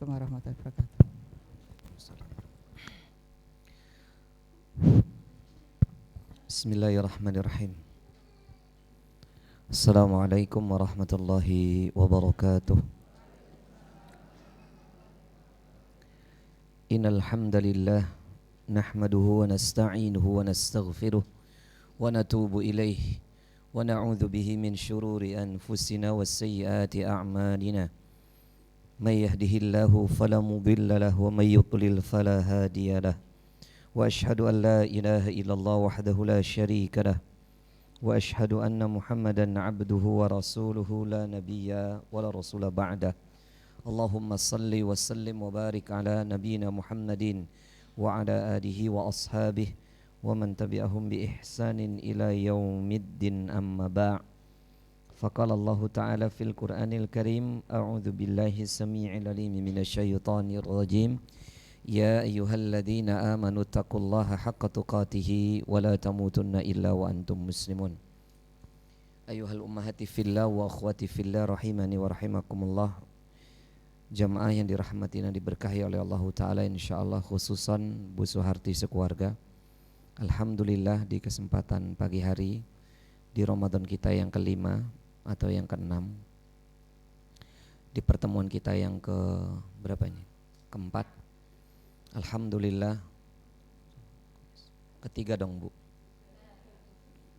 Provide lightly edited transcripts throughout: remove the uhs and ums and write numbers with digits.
Assalamualaikum warahmatullahi wabarakatuh. Bismillahirrahmanirrahim. Assalamualaikum warahmatullahi wabarakatuh. Innal hamdalillah nahmaduhu wa nasta'inuhu wa nastaghfiruh wa natubu ilayh wa na'udzu bihi min shururi anfusina wa sayyiati a'malina. May yahdihillahu fala mudilla lahu wa may yudlil fala hadiya lahu. Wa ashhadu an la ilaha illallah wahdahu la syarika lahu. Wa ashhadu anna Muhammadan abduhu wa rasuluhu la nabiyya wa la rasula ba'dah. Allahumma salli wa sallim wa barik ala nabiyyina Muhammadin wa ala alihi wa ashabihi wa man tabi'ahum bi ihsanin ila yaumiddin amma ba'. Faqala Allah ta'ala fil Qur'anil Karim, a'udzu billahi samii'il 'aliim minasyaitonir rajim. Ya ayyuhalladzina amanu taqullaha haqqa tuqatih wa la tamutunna illa wa antum muslimun. Ayyuhal ummahati fillah wa akhwati fillah rahimani wa rahimakumullah. Jamaah yang dirahmati dan diberkahi oleh Allah Ta'ala, insyaallah khususan Bu Suharti sekeluarga. Alhamdulillah di kesempatan pagi hari di Ramadan kita yang kelima atau yang keenam, di pertemuan kita yang ke berapa ini? Keempat. Alhamdulillah, ketiga dong Bu.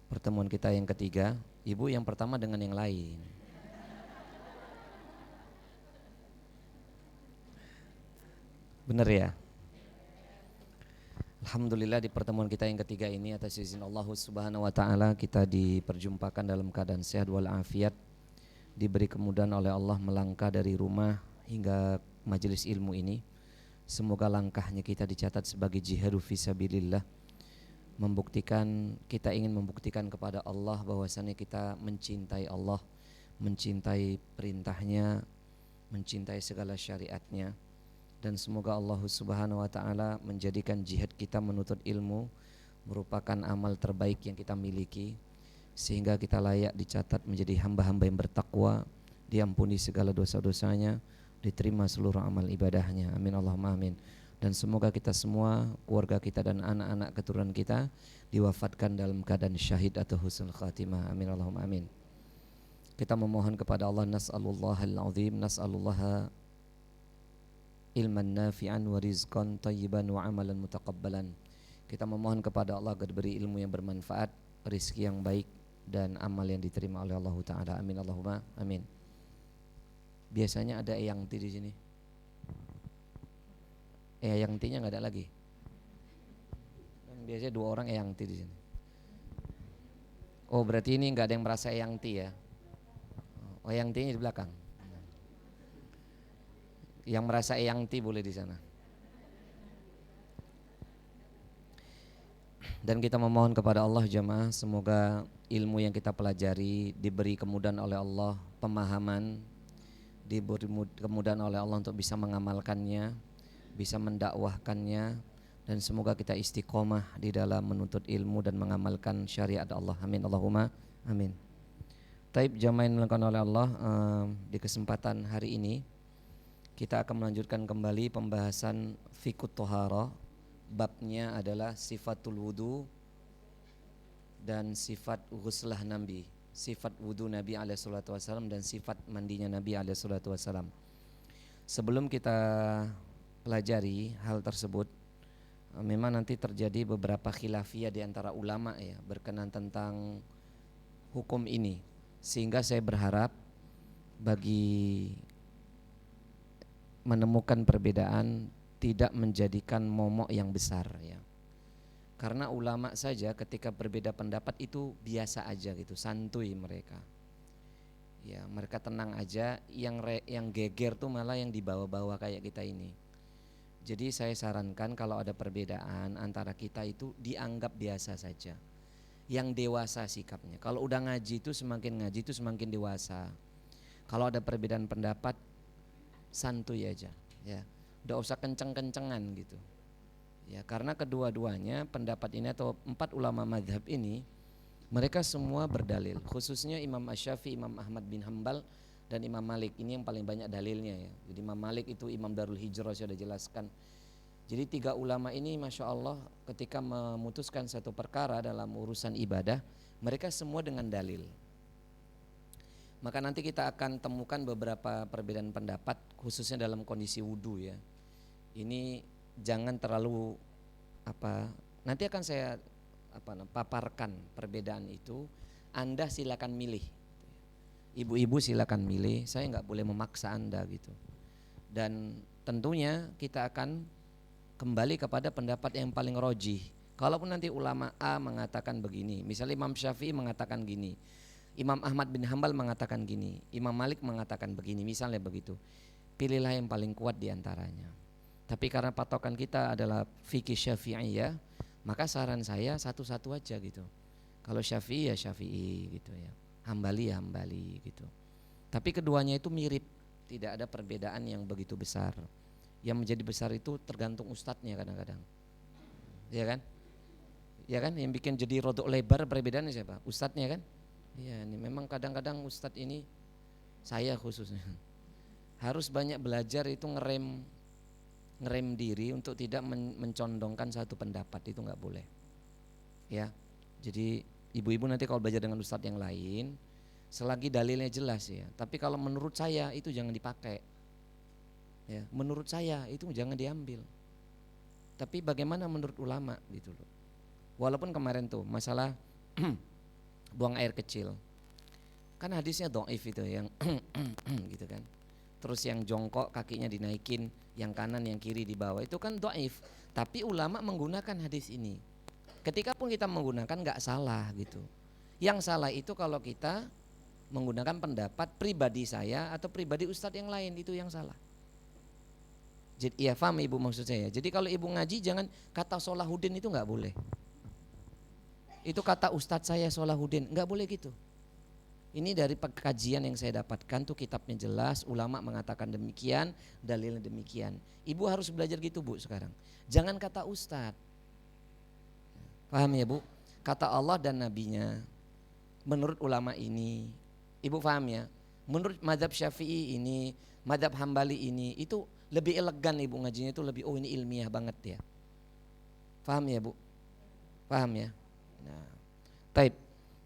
Pertemuan kita yang ketiga. Ibu yang pertama dengan yang lain. Benar ya? Alhamdulillah di pertemuan kita yang ketiga ini atas izin Allah Subhanahu wa taala kita diperjumpakan dalam keadaan sehat walafiat, diberi kemudahan oleh Allah melangkah dari rumah hingga majelis ilmu ini. Semoga langkahnya kita dicatat sebagai jihadu fisabilillah, kita ingin membuktikan kepada Allah bahwasannya kita mencintai Allah, mencintai perintahnya, mencintai segala syariatnya. Dan semoga Allah Subhanahu wa taala menjadikan jihad kita menuntut ilmu merupakan amal terbaik yang kita miliki, sehingga kita layak dicatat menjadi hamba-hamba yang bertakwa, diampuni segala dosa-dosanya, diterima seluruh amal ibadahnya. Amin Allahumma amin. Dan semoga kita semua, keluarga kita dan anak-anak keturunan kita diwafatkan dalam keadaan syahid atau husnul khatimah. Amin Allahumma amin. Kita memohon kepada Allah, nas'alullahal azim, nas'alullaha ilman nafi'an wa rizqan tayyiban wa amalan mutaqabbalan. Kita memohon kepada Allah agar diberi ilmu yang bermanfaat, rezeki yang baik, dan amal yang diterima oleh Allah Ta'ala. Amin Allahumma amin. Biasanya ada Eyang Ti di sini. Eyang Ti-nya nggak ada lagi. Biasanya 2 orang Eyang Ti di sini. Oh berarti ini nggak ada yang merasa Eyang Ti ya? Oh Eyang Ti-nya di belakang. Yang merasa Eyang Ti boleh di sana. Dan kita memohon kepada Allah jamaah, semoga ilmu yang kita pelajari diberi kemudahan oleh Allah, pemahaman, diberi kemudahan oleh Allah untuk bisa mengamalkannya, bisa mendakwahkannya, dan semoga kita istiqomah di dalam menuntut ilmu dan mengamalkan syariat Allah. Amin Allahumma amin. Taib jamaah yang dilakukan oleh Allah, di kesempatan hari ini kita akan melanjutkan kembali pembahasan fiqhut thaharah. Babnya adalah sifatul wudu dan sifat ghuslah Nabi, sifat wudu Nabi alaihi salatu wasallam dan sifat mandinya Nabi alaihi salatu wasallam. Sebelum kita pelajari hal tersebut, memang nanti terjadi beberapa khilafiyah di antara ulama ya berkenaan tentang hukum ini, sehingga saya berharap bagi menemukan perbedaan tidak menjadikan momok yang besar ya. Karena ulama saja ketika berbeda pendapat itu biasa aja gitu, santuy mereka. Ya, mereka tenang aja, yang geger tuh malah yang dibawa-bawa kayak kita ini. Jadi saya sarankan kalau ada perbedaan antara kita itu dianggap biasa saja. Yang dewasa sikapnya. Kalau udah ngaji itu semakin dewasa. Kalau ada perbedaan pendapat santuy aja ya, udah usah kenceng-kencengan gitu ya, karena kedua-duanya pendapat ini atau 4 ulama mazhab ini mereka semua berdalil, khususnya Imam Asy-Syafi'i, Imam Ahmad bin Hambal dan Imam Malik. Ini yang paling banyak dalilnya ya. Jadi Imam Malik itu Imam Darul Hijrah, saya sudah jelaskan. Jadi 3 ulama ini Masya Allah ketika memutuskan satu perkara dalam urusan ibadah, mereka semua dengan dalil. Maka nanti kita akan temukan beberapa perbedaan pendapat khususnya dalam kondisi wudhu ya. Ini jangan terlalu nanti akan saya paparkan perbedaan itu. Anda silakan milih. Ibu-ibu silakan milih, saya nggak boleh memaksa Anda gitu. Dan tentunya kita akan kembali kepada pendapat yang paling rojih. Kalaupun nanti ulama A mengatakan begini, misalnya Imam Syafi'i mengatakan gini, Imam Ahmad bin Hambal mengatakan gini, Imam Malik mengatakan begini, misalnya begitu, pilihlah yang paling kuat diantaranya. Tapi karena patokan kita adalah fikih Syafi'iyah, maka saran saya satu-satu aja gitu. Kalau Syafi'i ya Syafi'i gitu ya, Hambali ya Hambali gitu. Tapi keduanya itu mirip, tidak ada perbedaan yang begitu besar. Yang menjadi besar itu tergantung ustadznya kadang-kadang, ya kan? Ya kan, yang bikin jadi rodok lebar perbedaannya siapa? Ustadznya kan? Iya, ini memang kadang-kadang ustadz ini, saya khususnya harus banyak belajar itu ngerem diri untuk tidak mencondongkan satu pendapat, itu nggak boleh. Ya, jadi ibu-ibu nanti kalau belajar dengan ustadz yang lain, selagi dalilnya jelas ya. Tapi kalau menurut saya itu jangan dipakai. Ya, menurut saya itu jangan diambil. Tapi bagaimana menurut ulama gitu loh. Walaupun kemarin tuh masalah buang air kecil, kan hadisnya dhaif itu yang gitu kan. Terus yang jongkok kakinya dinaikin, yang kanan yang kiri di bawah, itu kan dhaif. Tapi ulama menggunakan hadis ini. Ketika pun kita menggunakan nggak salah gitu. Yang salah itu kalau kita menggunakan pendapat pribadi saya atau pribadi ustadz yang lain, itu yang salah. Jadi ya paham ibu maksud saya. Jadi kalau ibu ngaji jangan kata Solahuddin itu nggak boleh. Itu kata ustadz saya Solahuddin, nggak boleh gitu. Ini dari kajian yang saya dapatkan tuh kitabnya jelas, ulama mengatakan demikian, dalilnya demikian. Ibu harus belajar gitu bu sekarang. Jangan kata ustadz. Paham ya bu? Kata Allah dan nabinya. Menurut ulama ini, ibu paham ya? Menurut mazhab Syafi'i ini, mazhab Hambali ini, itu lebih elegan ibu ngajinya, itu lebih ini ilmiah banget ya. Paham ya bu? Paham ya? Nah, taib.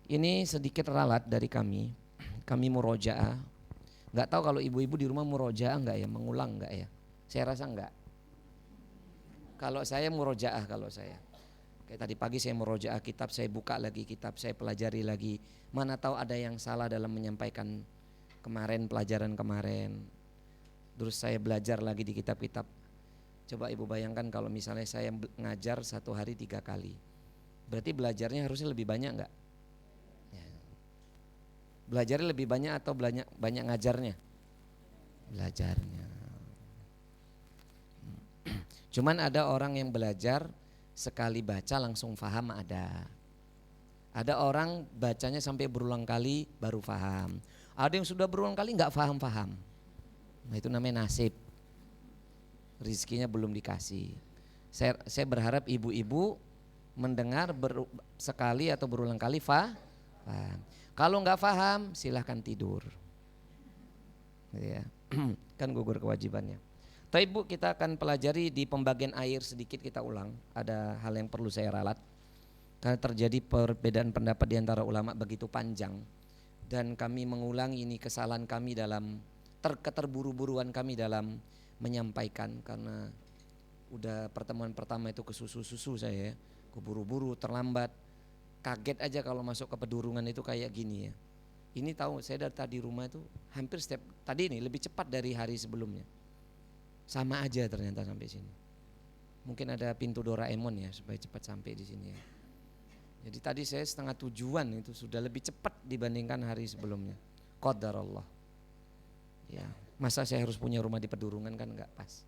Ini sedikit ralat dari kami. Kami murojaah. Nggak tahu kalau ibu-ibu di rumah murojaah nggak ya, mengulang nggak ya? Saya rasa nggak. Kalau saya murojaah kalau saya. Kayak tadi pagi saya murojaah kitab, saya buka lagi kitab, saya pelajari lagi. Mana tahu ada yang salah dalam menyampaikan kemarin pelajaran kemarin. Terus saya belajar lagi di kitab-kitab. Coba ibu bayangkan kalau misalnya saya ngajar 1 hari 3 kali. Berarti belajarnya harusnya lebih banyak enggak? Ya. Belajarnya lebih banyak atau banyak ngajarnya? Belajarnya. Cuman ada orang yang belajar sekali baca langsung paham ada. Ada orang bacanya sampai berulang kali baru paham. Ada yang sudah berulang kali enggak paham-paham. Nah itu namanya nasib. Rizkinya belum dikasih. Saya berharap ibu-ibu mendengar sekali atau berulang kali paham. Kalau nggak paham silahkan tidur. Ya. Kan gugur kewajibannya. Tapi bu kita akan pelajari di pembagian air sedikit kita ulang. Ada hal yang perlu saya ralat. Karena terjadi perbedaan pendapat di antara ulama begitu panjang. Dan kami mengulangi ini kesalahan kami dalam keterburu-buruan kami dalam menyampaikan, karena udah pertemuan pertama itu kesusu-susu saya, keburu-buru, terlambat, kaget aja kalau masuk ke pedurungan itu kayak gini ya. Ini tahu saya dari tadi rumah itu hampir setiap tadi ini lebih cepat dari hari sebelumnya. Sama aja ternyata sampai sini. Mungkin ada pintu Doraemon ya supaya cepat sampai di sini ya. Jadi tadi saya 6:30 itu sudah lebih cepat dibandingkan hari sebelumnya. Qadarullah. Ya, masa saya harus punya rumah di pedurungan kan enggak pas.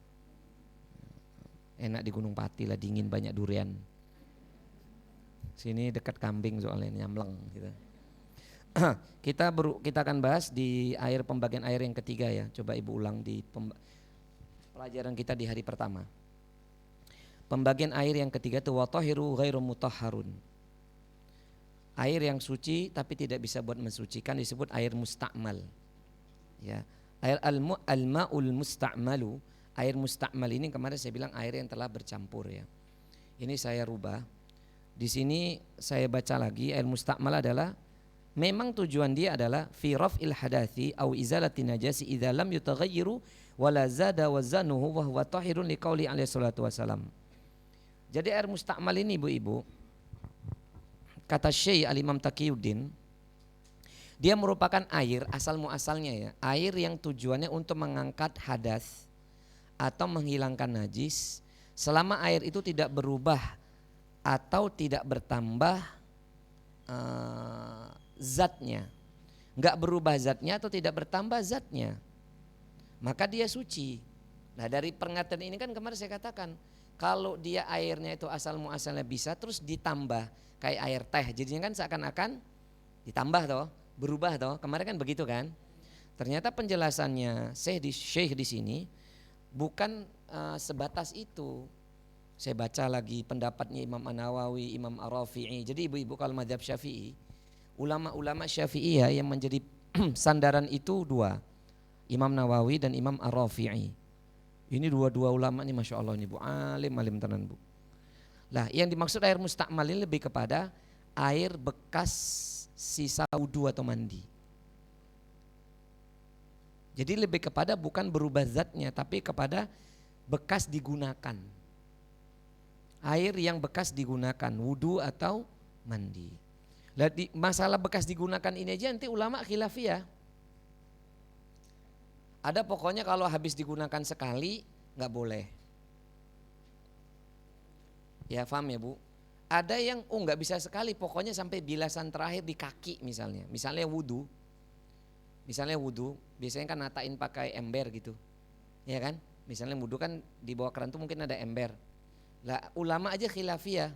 Enak di Gunung Pati lah, dingin banyak durian. Sini dekat kambing soalnya nyamleng gitu. Kita akan bahas di pembagian air yang ketiga ya. Coba ibu ulang di pelajaran kita di hari pertama. Pembagian air yang ketiga itu wa tahiru ghairu mutahharun. Air yang suci tapi tidak bisa buat mensucikan disebut air mustakmal. Ya. Air al-ma'ul musta'malu, air musta'mal ini kemarin saya bilang air yang telah bercampur ya. Ini saya rubah. Di sini saya baca lagi, air musta'mal adalah memang tujuan dia adalah fi raf'il hadathi au izalati najasi idza lam yutaghayyiru wala zada wazanuhu wa huwa tahirun liqauli alaihi salatu wasalam. Jadi air musta'mal ini ibu-ibu, kata Syekh Al-Imam Taqiyuddin, dia merupakan air asal muasalnya ya, air yang tujuannya untuk mengangkat hadas atau menghilangkan najis selama air itu tidak berubah atau tidak bertambah zatnya, nggak berubah zatnya atau tidak bertambah zatnya, maka dia suci. Nah dari pernyataan ini kan kemarin saya katakan, kalau dia airnya itu asal muasalnya bisa terus ditambah kayak air teh, jadinya kan seakan-akan ditambah toh, berubah toh, kemarin kan begitu kan. Ternyata penjelasannya Syekh di sini bukan sebatas itu. Saya baca lagi pendapatnya Imam An-Nawawi, Imam Ar-Rafi'i. Jadi ibu-ibu kalau mazhab Syafi'i, ulama-ulama Syafi'i ya yang menjadi sandaran itu dua, Imam Nawawi dan Imam Ar-Rafi'i. Ini dua-dua ulama ini Masya Allah ini Bu, alim tenan Bu. Lah yang dimaksud air musta'mal ini lebih kepada air bekas sisa wudu atau mandi. Jadi lebih kepada bukan berubah zatnya tapi kepada bekas digunakan. Air yang bekas digunakan wudu atau mandi. Lah masalah bekas digunakan ini aja nanti ulama khilafiyah. Ada pokoknya kalau habis digunakan sekali nggak boleh. Ya paham ya Bu? Ada yang nggak bisa sekali, pokoknya sampai bilasan terakhir di kaki misalnya. Misalnya wudu, biasanya kan natain pakai ember gitu, ya kan? Misalnya wudu kan di bawah keran tuh mungkin ada ember. Lah ulama aja khilafiyah.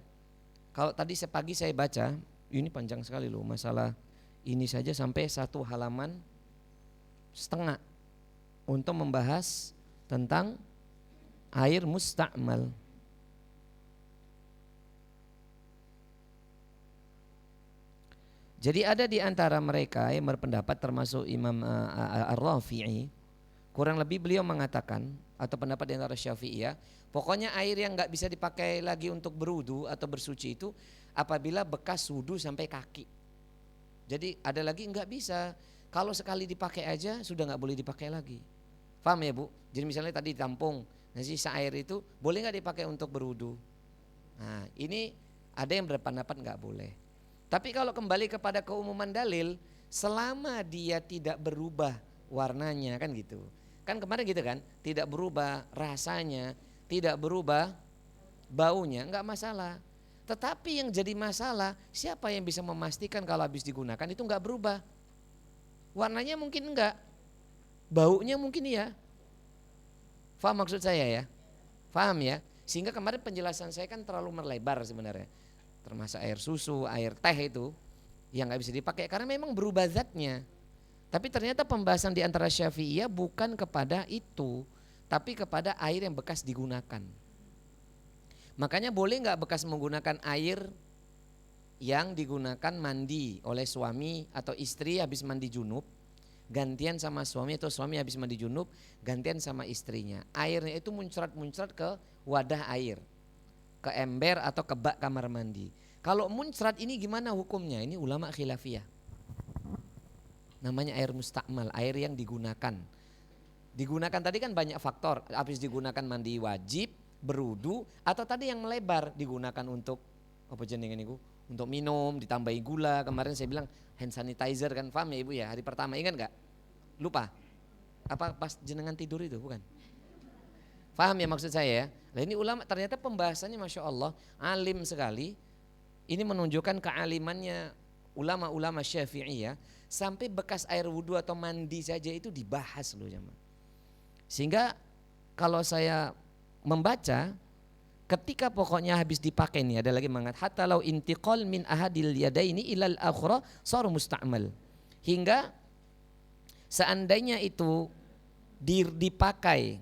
Kalau tadi pagi saya baca, ini panjang sekali loh masalah ini saja sampai 1,5 halaman untuk membahas tentang air musta'mal. Jadi ada di antara mereka yang berpendapat termasuk Imam Ar-Rafi'i, kurang lebih beliau mengatakan atau pendapat di antara Syafi'iyah, pokoknya air yang nggak bisa dipakai lagi untuk berwudu atau bersuci itu apabila bekas wudu sampai kaki. Jadi ada lagi nggak bisa, kalau sekali dipakai aja sudah nggak boleh dipakai lagi. Paham ya Bu? Jadi misalnya tadi ditampung, nah sisa air itu boleh nggak dipakai untuk berwudu? Nah ini ada yang berpendapat nggak boleh. Tapi kalau kembali kepada keumuman dalil, selama dia tidak berubah warnanya kan gitu. Kan kemarin gitu kan, tidak berubah rasanya, tidak berubah baunya, enggak masalah. Tetapi yang jadi masalah, siapa yang bisa memastikan kalau habis digunakan itu enggak berubah? Warnanya mungkin enggak, baunya mungkin iya. Faham maksud saya ya? Faham ya? Sehingga kemarin penjelasan saya kan terlalu melebar sebenarnya. Termasuk air susu, air teh itu yang nggak bisa dipakai karena memang berubah zatnya. Tapi ternyata pembahasan di antara Syafi'iyah bukan kepada itu, tapi kepada air yang bekas digunakan. Makanya boleh nggak bekas menggunakan air yang digunakan mandi oleh suami atau istri habis mandi junub, gantian sama suami atau suami habis mandi junub, gantian sama istrinya. Airnya itu muncrat ke wadah air, ke ember atau ke bak kamar mandi. Kalau muncrat ini gimana hukumnya? Ini ulama khilafiyah. Namanya air musta'mal, air yang digunakan. Digunakan tadi kan banyak faktor. Habis digunakan mandi wajib, berwudu, atau tadi yang melebar digunakan untuk apa jenengan itu? Untuk minum, ditambahi gula. Kemarin saya bilang hand sanitizer kan, paham ya Ibu ya? Hari pertama ingat enggak? Lupa? Apa pas jenengan tidur itu? Bukan? Paham ya maksud saya ya? Nah ini ulama ternyata pembahasannya Masya Allah alim sekali. Ini menunjukkan kealimannya ulama-ulama Syafi'iyah. Sampai bekas air wudhu atau mandi saja itu dibahas loh jemaah. Sehingga kalau saya membaca, ketika pokoknya habis dipakai nih ada lagi mengatakan hatta law intiqal min ahadil yadaini ilal akhra sar musta'mal. Hingga seandainya itu dipakai,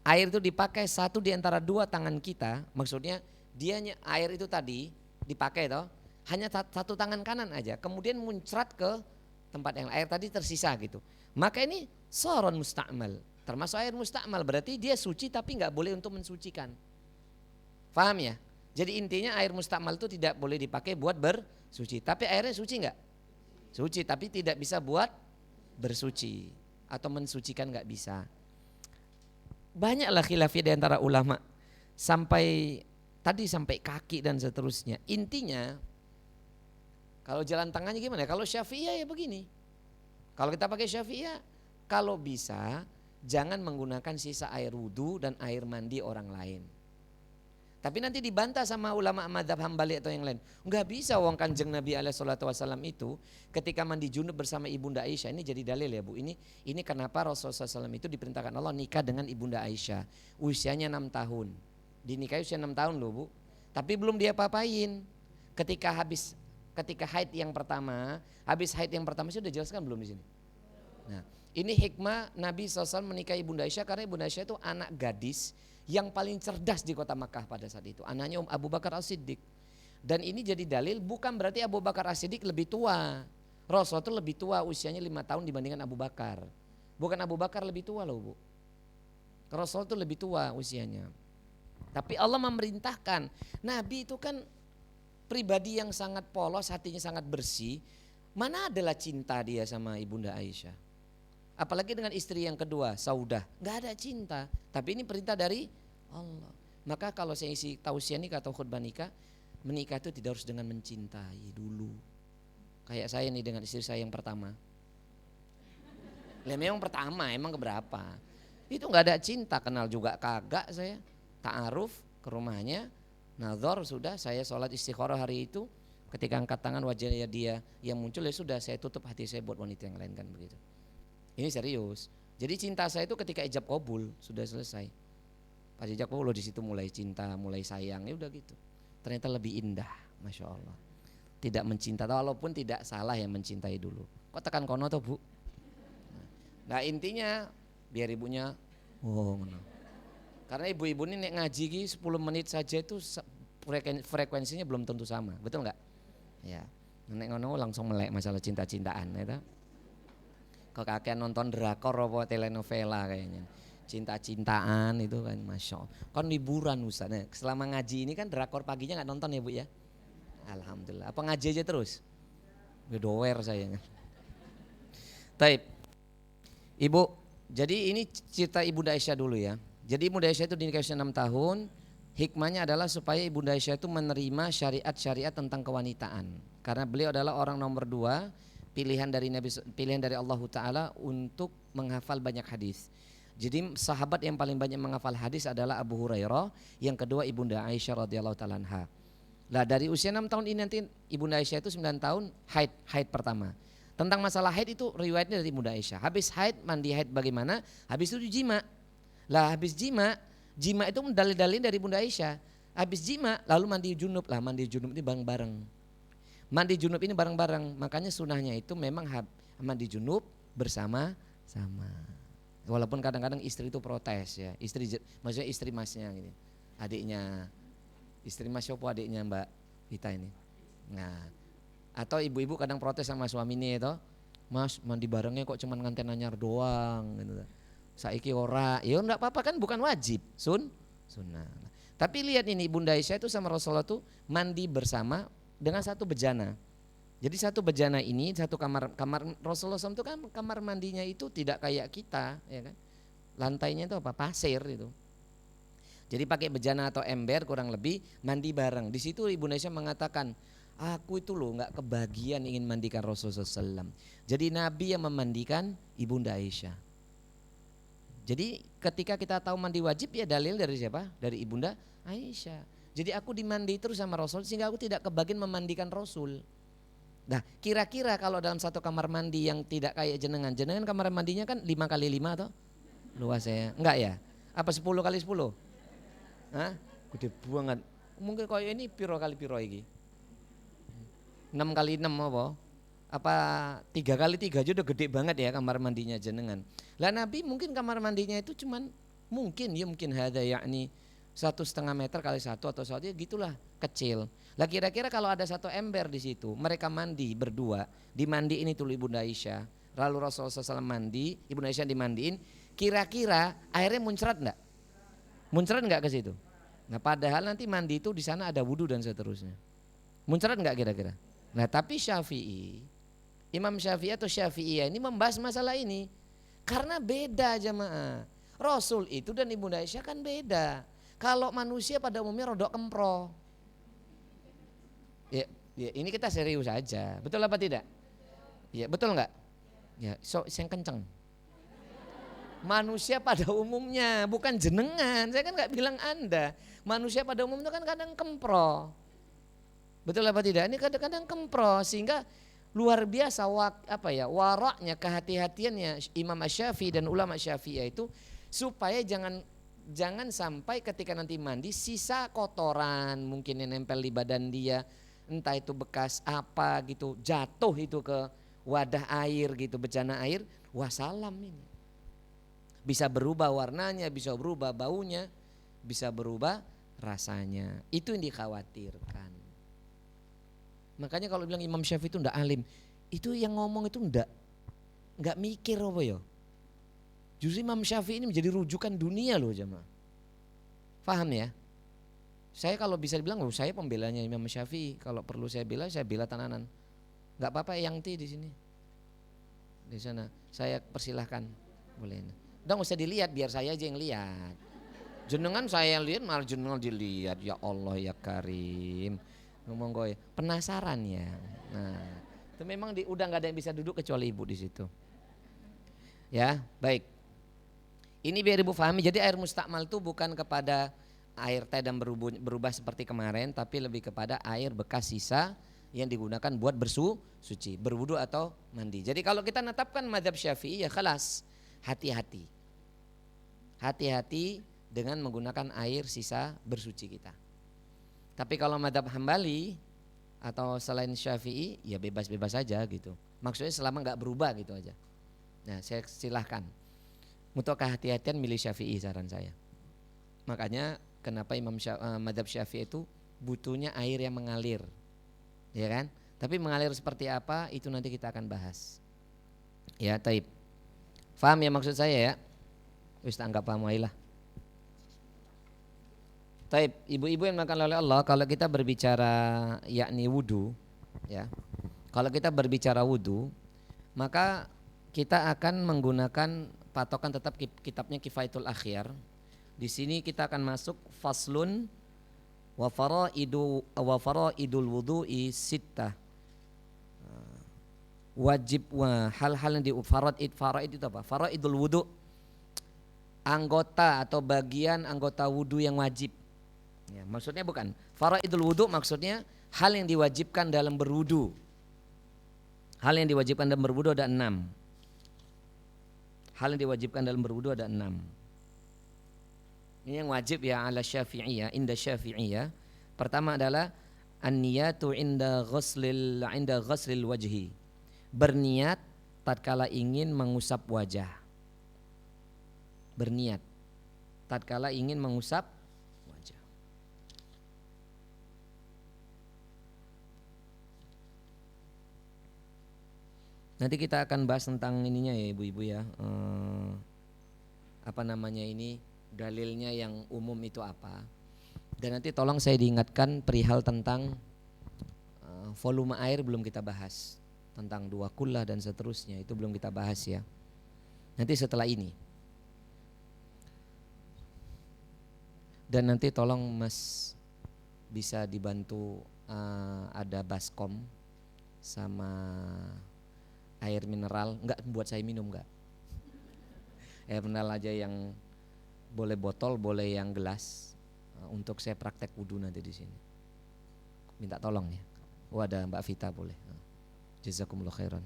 air itu dipakai satu di antara dua tangan kita, maksudnya dianya air itu tadi dipakai toh, hanya satu tangan kanan aja, kemudian muncrat ke tempat yang air tadi tersisa gitu. Maka ini saron musta'mal. Termasuk air musta'mal, berarti dia suci tapi nggak boleh untuk mensucikan. Paham ya? Jadi intinya air musta'mal itu tidak boleh dipakai buat bersuci. Tapi airnya suci nggak? Suci, tapi tidak bisa buat bersuci atau mensucikan, nggak bisa. Banyaklah khilafiyah di antara ulama sampai kaki dan seterusnya. Intinya kalau jalan tengahnya gimana? Kalau Syafi'iyah ya begini. Kalau kita pakai Syafi'iyah, kalau bisa jangan menggunakan sisa air wudu dan air mandi orang lain. Tapi nanti dibantah sama ulama madzhab Hambali atau yang lain. Enggak bisa, wong Kanjeng Nabi alaihi salatu wasallam itu ketika mandi junub bersama Ibunda Aisyah, ini jadi dalil ya Bu. Ini kenapa Rasulullah SAW itu diperintahkan Allah nikah dengan Ibunda Aisyah. Usianya 6 tahun. Dinikahi usia 6 tahun loh Bu. Tapi belum dia papain. Ketika haid yang pertama, sudah jelaskan belum di sini? Nah, ini hikmah Nabi SAW menikahi Ibunda Aisyah karena Ibunda Aisyah itu anak gadis yang paling cerdas di kota Makkah pada saat itu. Anaknya Abu Bakar As-Siddiq. Dan ini jadi dalil bukan berarti Abu Bakar As-Siddiq lebih tua. Rasul itu lebih tua usianya 5 tahun dibandingkan Abu Bakar. Bukan Abu Bakar lebih tua loh Bu. Rasul itu lebih tua usianya. Tapi Allah memerintahkan. Nabi itu kan pribadi yang sangat polos, hatinya sangat bersih. Mana adalah cinta dia sama Ibunda Aisyah. Apalagi dengan istri yang kedua, Saudah, nggak ada cinta. Tapi ini perintah dari Allah. Maka kalau saya isi tausiah nikah atau khutbah nikah, menikah itu tidak harus dengan mencintai dulu. Kayak saya nih dengan istri saya yang pertama. Lah memang pertama, emang keberapa? Itu nggak ada cinta, kenal juga kagak saya. Ta'aruf ke rumahnya, nazar sudah, saya sholat istikharah hari itu. Ketika angkat tangan wajahnya dia yang muncul, ya sudah saya tutup hati saya buat wanita yang lain, kan begitu. Ini serius. Jadi cinta saya itu ketika ijab qabul sudah selesai. Pas ijab qabul di situ mulai cinta, mulai sayang, ya udah gitu. Ternyata lebih indah, masya Allah. Tidak mencinta, walaupun tidak salah ya mencintai dulu. Kok tekan kono tuh Bu? Nah intinya biar ibunya, karena ibu-ibu ini nek ngaji 10 menit saja itu frekuensinya belum tentu sama, betul nggak? Ya, nek ngono langsung melek masalah cinta-cintaan, ya. Kok kakek nonton drakor apa telenovela kayaknya. Cinta-cintaan itu kan masya Allah. Kan liburan Ustaz. Nah, selama ngaji ini kan drakor paginya nggak nonton ya Bu ya? Alhamdulillah. Apa ngaji aja terus? Doer saya. Taib. Ibu, jadi ini cerita Ibunda Aisyah dulu ya. Jadi Ibunda Aisyah itu dinikahi usia 6 tahun. Hikmahnya adalah supaya Ibunda Aisyah itu menerima syariat-syariat tentang kewanitaan. Karena beliau adalah orang nomor 2 pilihan dari Allah Ta'ala untuk menghafal banyak hadis. Jadi sahabat yang paling banyak menghafal hadis adalah Abu Hurairah, yang kedua Ibunda Aisyah radhiyallahu ta'ala anha. Lah dari usia 6 tahun ini nanti Ibunda Aisyah itu 9 tahun haid pertama. Tentang masalah haid itu riwayatnya dari Ibunda Aisyah. Habis haid, mandi haid bagaimana? Habis itu jima. Lah habis jima itu dalil-dalil dari Ibunda Aisyah. Habis jima lalu mandi junub. Lah mandi junub ini bareng-bareng. Mandi junub ini bareng-bareng, makanya sunahnya itu memang mandi junub bersama-sama. Walaupun kadang-kadang istri itu protes ya, maksudnya istri masnya gitu, adiknya, istri mas siapa adiknya Mbak Vita ini. Nah, atau ibu-ibu kadang protes sama suaminya itu, Mas mandi barengnya kok cuman nganten anyar doang gitu. Saiki ora, ya enggak apa-apa kan, bukan wajib, sunnah. Tapi lihat ini Bunda Aisyah itu sama Rasulullah tuh mandi bersama dengan satu bejana. Jadi satu bejana ini, satu kamar Rasulullah SAW itu kan kamar mandinya itu tidak kayak kita, ya kan? Lantainya itu apa? Pasir itu. Jadi pakai bejana atau ember kurang lebih, mandi bareng. Di situ Ibu Aisyah mengatakan, aku itu loh nggak kebagian ingin mandikan Rasulullah SAW. Jadi Nabi yang memandikan Ibunda Aisyah. Jadi ketika kita tahu mandi wajib ya dalil dari siapa? Dari Ibunda Aisyah. Jadi aku dimandi terus sama Rasul sehingga aku tidak kebagian memandikan Rasul. Nah kira-kira kalau dalam satu kamar mandi yang tidak kayak jenengan kamar mandinya kan 5x5 atau luas ya? Enggak ya? Apa 10x10? Hah? Gede banget. Mungkin kayak ini piro kali piro iki? 6x6 apa? Apa 3x3 aja udah gede banget ya kamar mandinya jenengan. Lah Nabi mungkin kamar mandinya itu cuman mungkin hada yakni 1,5 meter kali 1 atau 1 ya gitulah, kecil. Lah kira-kira kalau ada satu ember di situ, mereka mandi berdua, dimandi ini tuh Ibunda Aisyah, lalu Rasulullah SAW mandi, Ibnu Aisyah dimandiin, kira-kira airnya muncrat enggak? Muncrat enggak ke situ? Nah padahal nanti mandi itu di sana ada wudhu dan seterusnya. Muncrat enggak kira-kira? Nah tapi Imam Syafi'i atau Syafi'iyah ini membahas masalah ini. Karena beda jamaah. Rasul itu dan Ibnu Aisyah kan beda. Kalau manusia pada umumnya rodok kempro. Ya, ini kita serius aja. Betul apa tidak? Ya betul enggak? Ya, yang kenceng. Manusia pada umumnya, bukan jenengan. Saya kan nggak bilang Anda. Manusia pada umumnya kan kadang kempro. Betul apa tidak? Ini kadang-kadang kempro sehingga luar biasa waraknya, kehati-hatiannya Imam Syafi'i dan ulama Syafi'iyah itu supaya jangan sampai ketika nanti mandi sisa kotoran mungkin yang nempel di badan dia, entah itu bekas apa gitu, jatuh itu ke wadah air gitu, bejana air, wassalam ini. Bisa berubah warnanya, bisa berubah baunya, bisa berubah rasanya. Itu yang dikhawatirkan. Makanya kalau bilang Imam Syafi'i itu ndak alim, itu yang ngomong itu nggak mikir apa ya. Justru Imam Syafi'i ini menjadi rujukan dunia loh jemaah. Paham ya? Saya kalau bisa dibilang, saya pembelanya Imam Syafi'i. Kalau perlu saya bela tananan. Nggak apa-apa yang di sini, di sana. Saya persilahkan, boleh. Udah nggak usah dilihat, biar saya aja yang lihat. Jenengan saya lihat, malah jenengan dilihat. Ya Allah ya Karim. Ngomong gue penasaran ya. Nah, itu memang udah nggak ada yang bisa duduk kecuali ibu di situ. Ya, baik. Ini biar ibu pahami. Jadi air mustakmal itu bukan kepada air teh dan berubah seperti kemarin, tapi lebih kepada air bekas sisa yang digunakan buat bersuci, berwudu atau mandi. Jadi kalau kita netapkan mazhab Syafi'i ya kelas, hati-hati. Hati-hati dengan menggunakan air sisa bersuci kita. Tapi kalau mazhab Hambali atau selain Syafi'i ya bebas-bebas saja gitu. Maksudnya selama enggak berubah gitu aja. Nah, saya silahkan. Untuk kehati-hatian milih Syafi'i saran saya. Makanya kenapa mazhab Syafi'i itu butuhnya air yang mengalir. Ya kan? Tapi mengalir seperti apa itu nanti kita akan bahas. Ya, taib. Faham ya maksud saya ya? Wis anggap paham wae lah. Taib, ibu-ibu yang dimakan oleh Allah, kalau kita berbicara yakni wudu, ya. Kalau kita berbicara wudu, maka kita akan menggunakan patokan tetap kitabnya Kifayatul Akhyar. Di sini kita akan masuk faslun wa faraidul wudu'i sittah. Wajib hal-hal yang faraid itu apa? Faraidul wudu, anggota atau bagian anggota wudu yang wajib. Ya, maksudnya bukan faraidul wudu, maksudnya hal yang diwajibkan dalam berwudu. Hal yang diwajibkan dalam berwudu ada 6. Hal yang diwajibkan dalam berwudu ada 6. Ini yang wajib ya ala Syafi'iyah, inda Syafi'iyah. Pertama adalah an-niyatu inda ghuslil wajhi. Berniat tatkala ingin mengusap wajah. Berniat tatkala ingin mengusap wajah. Nanti kita akan bahas tentang ininya ya ibu-ibu ya. Dalilnya yang umum itu apa. Dan nanti tolong saya diingatkan perihal tentang volume air belum kita bahas. Tentang 2 kullah dan seterusnya itu belum kita bahas ya. Nanti setelah ini. Dan nanti tolong Mas bisa dibantu ada baskom sama air mineral, enggak buat saya minum enggak. Air mineral aja yang boleh botol, boleh yang gelas untuk saya praktek wudu nanti di sini. Minta tolong ya. Oh ada Mbak Vita boleh. Jazakumullah khairan.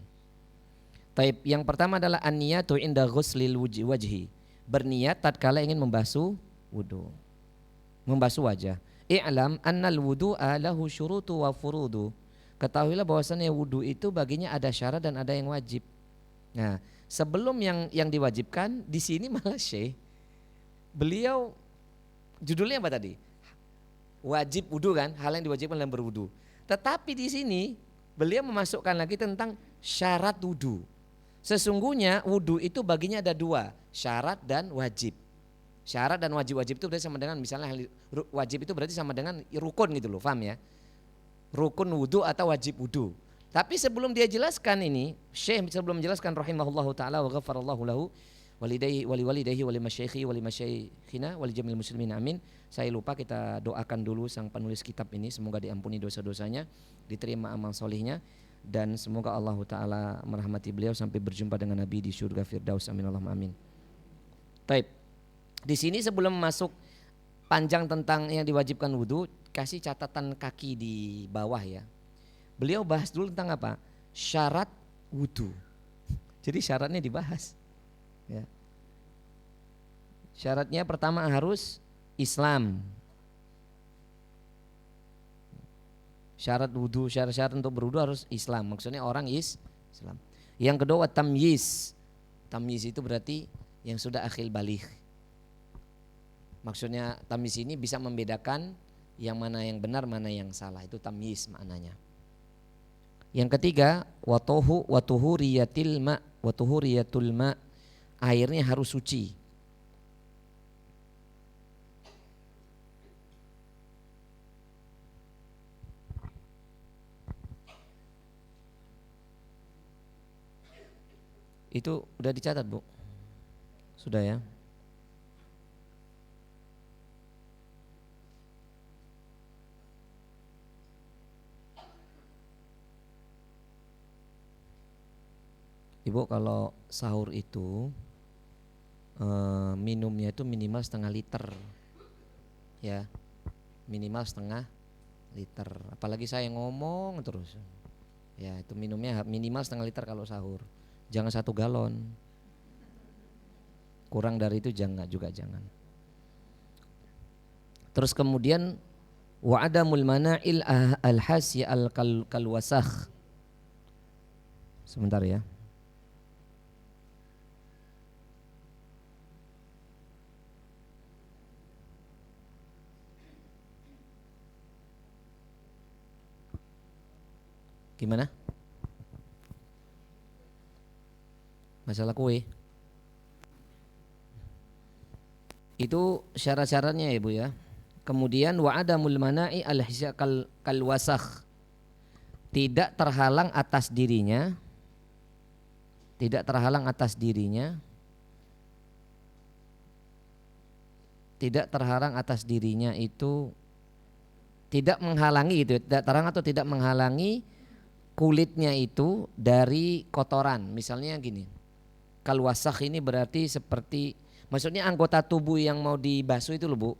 Taib, yang pertama adalah an-niyatu inda ghuslil wajhi. Berniat tatkala ingin membasuh wudu. Membasuh wajah. I'lam annal wudu'a lahu syurutu wa furudu. Ketahuilah bahwasannya wudu itu baginya ada syarat dan ada yang wajib. Nah, sebelum yang diwajibkan di sini malah Syekh beliau judulnya apa tadi? Wajib wudu kan, hal yang diwajibkan dalam berwudu. Tetapi di sini beliau memasukkan lagi tentang syarat wudu. Sesungguhnya wudhu itu baginya ada dua, syarat dan wajib. Syarat dan wajib itu berarti sama dengan misalnya wajib itu berarti sama dengan rukun gitu loh, paham ya? Rukun wudhu atau wajib wudhu. Tapi sebelum dia jelaskan ini, Syekh sebelum menjelaskan rahimahullahu taala wa ghafarallahu lahu walidayhi walimasyayikhi walimasyayikhina walijamil muslimin amin. Saya lupa, kita doakan dulu sang penulis kitab ini, semoga diampuni dosa-dosanya, diterima amal solihnya, dan semoga Allah taala merahmati beliau sampai berjumpa dengan Nabi di surga Firdaus, amin Allahumma amin. Baik. Di sini sebelum masuk panjang tentang yang diwajibkan wudhu, kasih catatan kaki di bawah ya. Beliau bahas dulu tentang apa? Syarat wudhu. Jadi syaratnya dibahas. Ya. Syaratnya pertama harus Islam. Syarat wudhu, syarat untuk berwudhu harus Islam. Maksudnya orang Islam. Yang kedua tamyiz. Tamyiz itu berarti yang sudah akhil baligh. Maksudnya tamyiz ini bisa membedakan yang mana yang benar, mana yang salah. Itu tamyiz maknanya. Yang ketiga watuhuriyatil ma, watuhuriyatul ma, airnya harus suci. Itu udah dicatat, Bu? Sudah ya? Ibu kalau sahur itu minumnya itu minimal setengah liter, ya, minimal setengah liter. Apalagi saya ngomong terus, ya itu minumnya minimal setengah liter kalau sahur. Jangan 1 galon, kurang dari itu jangan. Terus kemudian wa adamul mana'il al-hasya al-kalwasakh. Sebentar ya. Gimana? Masalah kue. Itu syarat-syaratnya ya Bu ya. Kemudian wa adamul mana'i al-hisya kalwasakh. Tidak terhalang atas dirinya. Tidak terhalang atas dirinya. Tidak terhalang atas dirinya itu tidak menghalangi gitu, tidak terhalang atau tidak menghalangi kulitnya itu dari kotoran. Misalnya gini, kalwasakh ini berarti seperti, maksudnya anggota tubuh yang mau dibasuh itu loh Bu,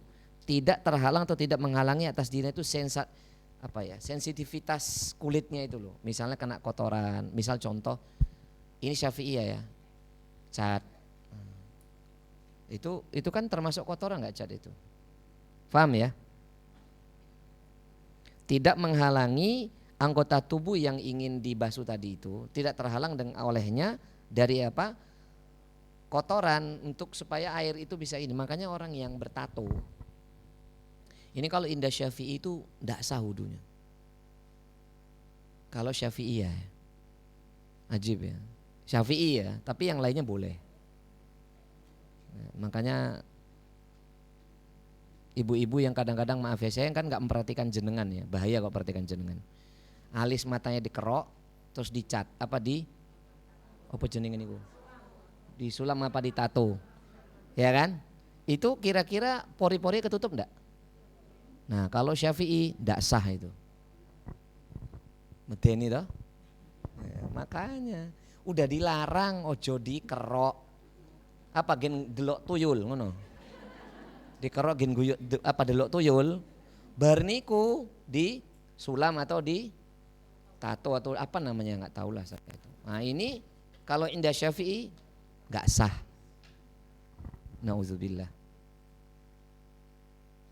tidak terhalang atau tidak menghalangi atas dirinya itu sensitivitas kulitnya itu loh. Misalnya kena kotoran, misal contoh, ini Syafi'iyah ya, cat. Itu kan termasuk kotoran nggak cat itu? Paham ya? Tidak menghalangi anggota tubuh yang ingin dibasuh tadi itu, tidak terhalang olehnya dari apa? Kotoran, untuk supaya air itu bisa ini. Makanya orang yang bertato, ini kalau indah Syafi'i itu tidak sah wudunya. Kalau Syafi'i ya, ajib ya, Syafi'i ya, tapi yang lainnya boleh. Makanya ibu-ibu yang kadang-kadang, maaf ya, saya kan nggak memperhatikan jenengan ya, bahaya kalau perhatikan jenengan. Alis matanya dikerok terus dicat apa apa jenengan itu, disulam apa ditato, ya kan? Itu kira-kira pori-pori ketutup enggak? Nah kalau Syafi'i enggak sah itu, medeni toh. Ya, makanya udah dilarang ojo dikerok, apa gen delok tuyul ngono, dikerok gen guyuk apa delok tuyul, bar niku di sulam atau di tato atau apa namanya nggak tahu lah saya itu. Nah ini kalau indah Syafi'i nggak sah. Nauzubillah.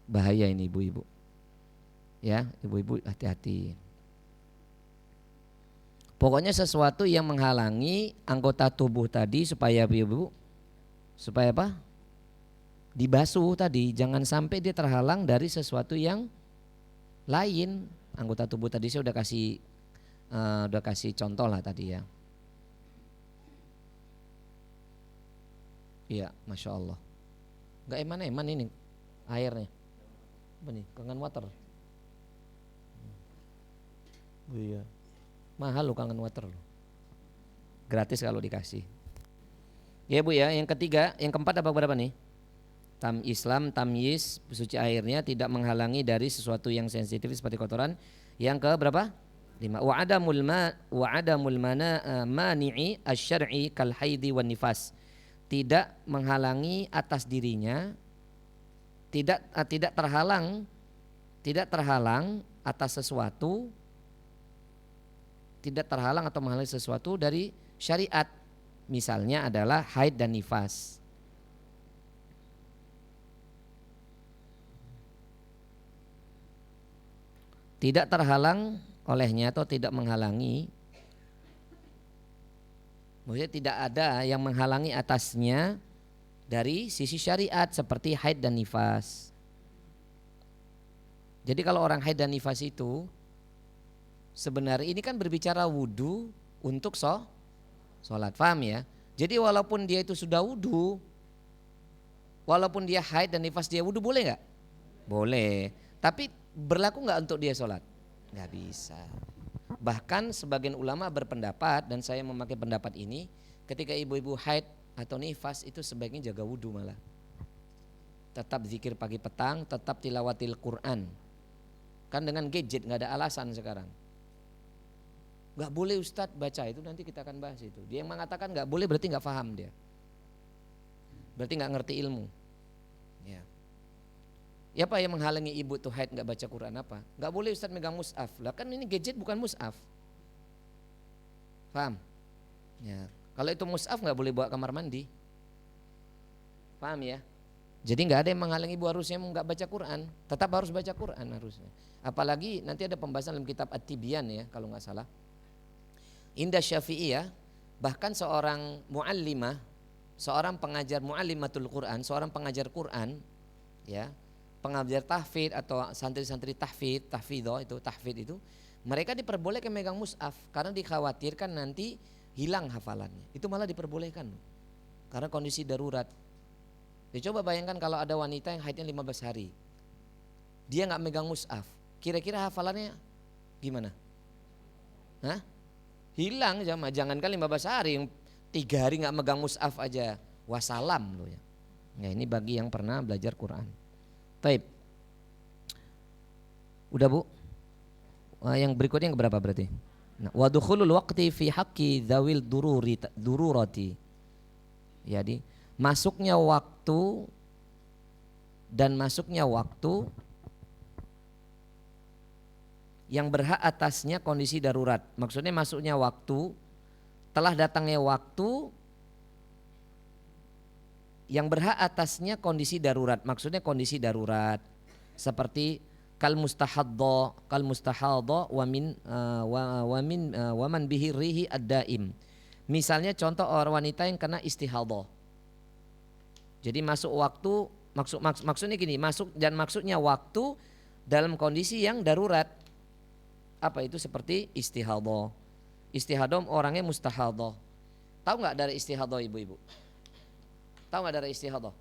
Bahaya ini ibu-ibu. Ya, ibu-ibu hati-hati. Pokoknya sesuatu yang menghalangi anggota tubuh tadi supaya ibu, supaya apa? Dibasuh tadi, jangan sampai dia terhalang dari sesuatu yang lain. Anggota tubuh tadi saya udah kasih contoh lah tadi ya. Iya, Masya Allah. Gak eman-eman ini airnya. Apa nih? Kangen water. Iya. Mahal loh kangen water. Gratis kalau dikasih. Ya Bu ya, yang ketiga, yang keempat apa berapa nih? Islam, tamyiz, suci airnya tidak menghalangi dari sesuatu yang sensitif seperti kotoran. Yang ke berapa? 5. Wa adamul mani'i asy-syar'i kal haidi wan nifas. Tidak menghalangi atas dirinya, tidak terhalang atas sesuatu, tidak terhalang atau menghalangi sesuatu dari syariat. Misalnya adalah haid dan nifas. Tidak terhalang olehnya atau tidak menghalangi, maksudnya tidak ada yang menghalangi atasnya dari sisi syariat seperti haid dan nifas. Jadi kalau orang haid dan nifas itu sebenarnya ini kan berbicara wudu untuk sholat, paham ya? Jadi walaupun dia itu sudah wudu, walaupun dia haid dan nifas dia wudu, boleh nggak? Boleh. Tapi berlaku nggak untuk dia sholat? Nggak bisa. Bahkan sebagian ulama berpendapat, dan saya memakai pendapat ini, ketika ibu-ibu haid atau nifas itu sebaiknya jaga wudu malah. Tetap zikir pagi petang, tetap tilawatil Quran. Kan dengan gadget nggak ada alasan sekarang. Nggak boleh Ustadz baca itu, nanti kita akan bahas itu. Dia yang mengatakan nggak boleh berarti nggak paham dia. Berarti nggak ngerti ilmu. Ya. Ya apa yang menghalangi ibu tuh haid nggak baca Quran apa? Nggak boleh Ustadz megang mushaf. Lah kan ini gadget bukan mushaf. Paham? Ya. Kalau itu mushaf nggak boleh bawa kamar mandi. Paham ya? Jadi nggak ada yang menghalangi ibu harusnya nggak baca Quran. Tetap harus baca Quran harusnya. Apalagi nanti ada pembahasan dalam kitab At-Tibyan ya kalau nggak salah. Indah Syafi'iyah, bahkan seorang muallimah, seorang pengajar muallimatul Quran, seorang pengajar Quran, ya, pengajar tahfidz atau santri-santri tahfidz itu, mereka diperbolehkan megang mushaf karena dikhawatirkan nanti hilang hafalannya. Itu malah diperbolehkan karena kondisi darurat. Ya, coba bayangkan kalau ada wanita yang haidnya 15 hari, dia nggak megang mushaf, kira-kira hafalannya gimana? Hah? Hilang, jangankan 15 hari, yang 3 hari nggak megang mushaf aja wassalam loh ya. Nah, ini bagi yang pernah belajar Quran. Taib. Udah Bu? Yang berikutnya yang berapa berarti? Nah, wa dukhulul waqti fi haqqi dzawil dururati. Jadi masuknya waktu dan masuknya waktu yang berhak atasnya kondisi darurat. Maksudnya masuknya waktu, telah datangnya waktu yang berhak atasnya kondisi darurat. Maksudnya kondisi darurat seperti kal mustahadha wa man bihi rihi ad-daim. Misalnya contoh orang wanita yang kena istihadhah. Jadi masuk waktu, maksudnya gini, maksudnya waktu dalam kondisi yang darurat. Apa itu? Seperti istihadhah. Istihadhah orangnya mustahadhah. Tahu nggak dari istihadhah ibu-ibu? Tahu nggak dari istihadhah?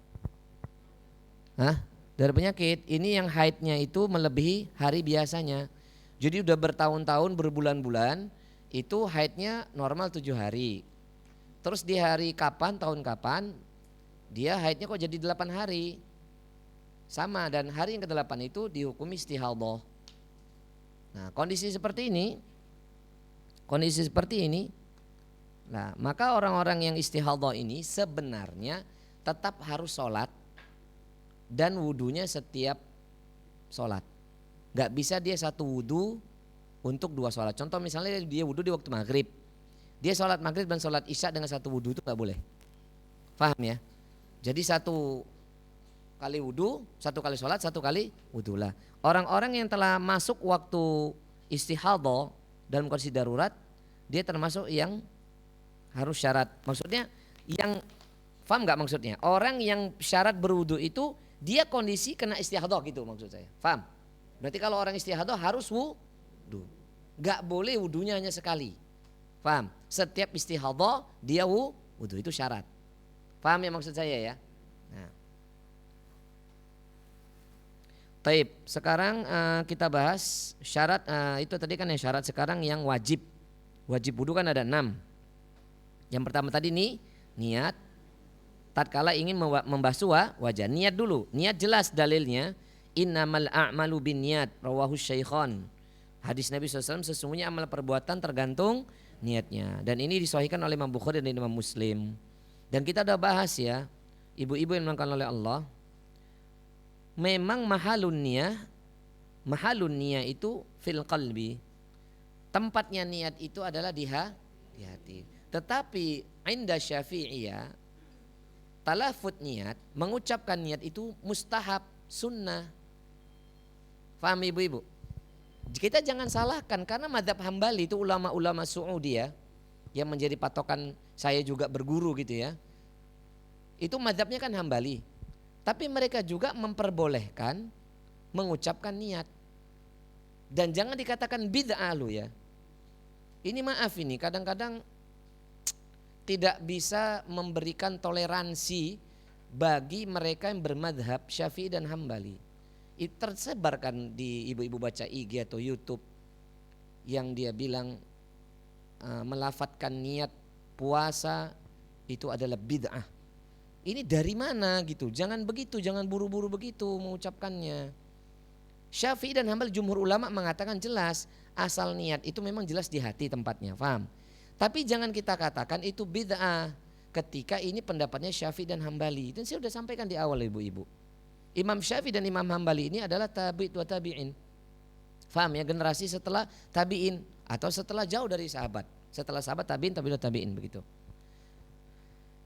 Hah? Dari penyakit. Ini yang haidnya itu melebihi hari biasanya. Jadi udah bertahun-tahun, berbulan-bulan, itu haidnya normal 7 hari. Terus di hari kapan, tahun kapan, dia haidnya kok jadi 8 hari. Sama, dan hari yang ke-8 itu dihukumi istihadhah. Nah, kondisi seperti ini, nah maka orang-orang yang istihadhah ini sebenarnya tetap harus sholat dan wudunya setiap sholat. Gak bisa dia satu wudu untuk 2 sholat. Contoh misalnya dia wudu di waktu maghrib, dia sholat maghrib dan sholat isya dengan satu wudu, itu gak boleh. Paham ya? Jadi 1 kali wudu, 1 kali sholat, 1 kali wudu lah. Orang-orang yang telah masuk waktu istihadhah dalam kondisi darurat, dia termasuk yang harus syarat. Maksudnya yang, paham gak maksudnya? Orang yang syarat berwudu itu dia kondisi kena istihadhah gitu maksud saya. Paham? Berarti kalau orang istihadhah harus wudu. Gak boleh wudunya hanya sekali. Paham? Setiap istihadhah dia wudu, itu syarat. Paham ya maksud saya ya? Nah. Taib, sekarang kita bahas syarat, itu tadi kan yang syarat, sekarang yang wajib. Wajib wudu kan ada 6. Yang pertama tadi nih, niat. Tatkala ingin membasuh wajah, niat dulu. Niat jelas dalilnya, innamal a'malu binniyat, rawahu Syaikhan. Hadis Nabi SAW, sesungguhnya amal perbuatan tergantung niatnya. Dan ini disahihkan oleh Imam Bukhari dan Imam Muslim. Dan kita udah bahas ya, ibu-ibu yang dimuliakan oleh Allah, memang mahalun niyah itu fil qalbi. Tempatnya niat itu adalah di hati. Tetapi inda Syafi'iyah, talafut niat, mengucapkan niat itu mustahab, sunnah. Faham ibu-ibu? Kita jangan salahkan, karena mazhab Hambali itu ulama-ulama Saudi ya, yang menjadi patokan saya juga berguru gitu ya. Itu mazhabnya kan Hambali. Tapi mereka juga memperbolehkan mengucapkan niat. Dan jangan dikatakan bid'ah lu ya. Ini maaf ini kadang-kadang tidak bisa memberikan toleransi bagi mereka yang bermadhab Syafi'i dan Hambali. Itu tersebar kan di ibu-ibu baca IG atau YouTube yang dia bilang melafatkan niat puasa itu adalah bid'ah. Ini dari mana gitu? Jangan begitu, jangan buru-buru begitu mengucapkannya. Syafi'i dan Hambali jumhur ulama mengatakan jelas asal niat itu memang jelas di hati tempatnya, paham? Tapi jangan kita katakan itu bid'ah ketika ini pendapatnya Syafi'i dan Hambali. Dan saya sudah sampaikan di awal ibu-ibu. Imam Syafi'i dan Imam Hambali ini adalah tabi'in wa tabi'in. Paham ya, generasi setelah tabi'in atau setelah jauh dari sahabat. Setelah sahabat tabi'in, tabi'in begitu.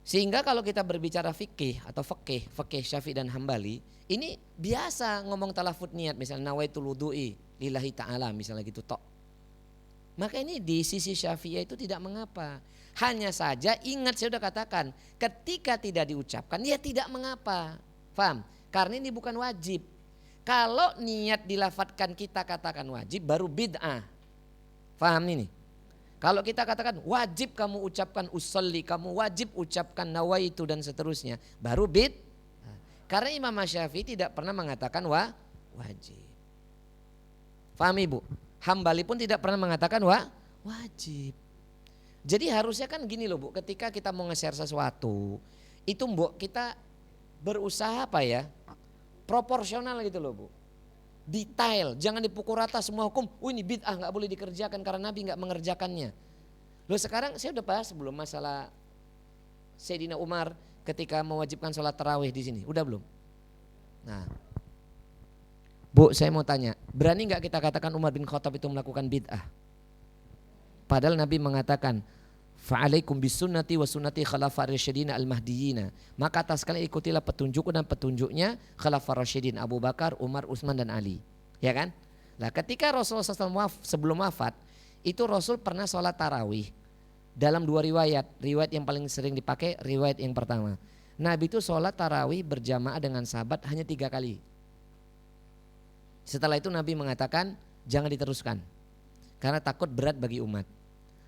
Sehingga kalau kita berbicara fikih atau fikih Syafi'i dan Hambali, ini biasa ngomong talafut niat, misalnya nawaitul wudu'i lillahi ta'ala misalnya gitu tok. Maka ini di sisi Syafi'i itu tidak mengapa. Hanya saja ingat saya sudah katakan, ketika tidak diucapkan ya tidak mengapa. Paham? Karena ini bukan wajib. Kalau niat dilafatkan kita katakan wajib baru bid'ah. Paham ini? Kalau kita katakan wajib kamu ucapkan usolli, kamu wajib ucapkan nawaitu dan seterusnya, baru bid. Karena Imam Syafi'i tidak pernah mengatakan wajib. Paham ibu? Hambali pun tidak pernah mengatakan wajib. Jadi harusnya kan gini loh bu, ketika kita mau nge-share sesuatu, itu mbok kita berusaha apa ya, proporsional gitu loh bu. Detail, jangan dipukul rata semua hukum. Ini bid'ah nggak boleh dikerjakan karena Nabi nggak mengerjakannya. Loh sekarang saya udah bahas belum masalah Sayyidina Umar ketika mewajibkan sholat tarawih di sini, udah belum? Nah, bu saya mau tanya, berani nggak kita katakan Umar bin Khattab itu melakukan bid'ah? Padahal Nabi mengatakan, fa'alaikum bisunnati wa sunnati khalafa rasyidina al-mahdiyina. Maka atas kalian ikutilah petunjukku dan petunjuknya khalafa rasyidin, Abu Bakar, Umar, Utsman dan Ali. Ya kan? Nah ketika Rasulullah SAW sebelum wafat, itu Rasul pernah sholat tarawih. Dalam 2 riwayat. Riwayat yang paling sering dipakai, riwayat yang pertama. Nabi itu sholat tarawih berjamaah dengan sahabat hanya 3 kali. Setelah itu Nabi mengatakan jangan diteruskan. Karena takut berat bagi umat.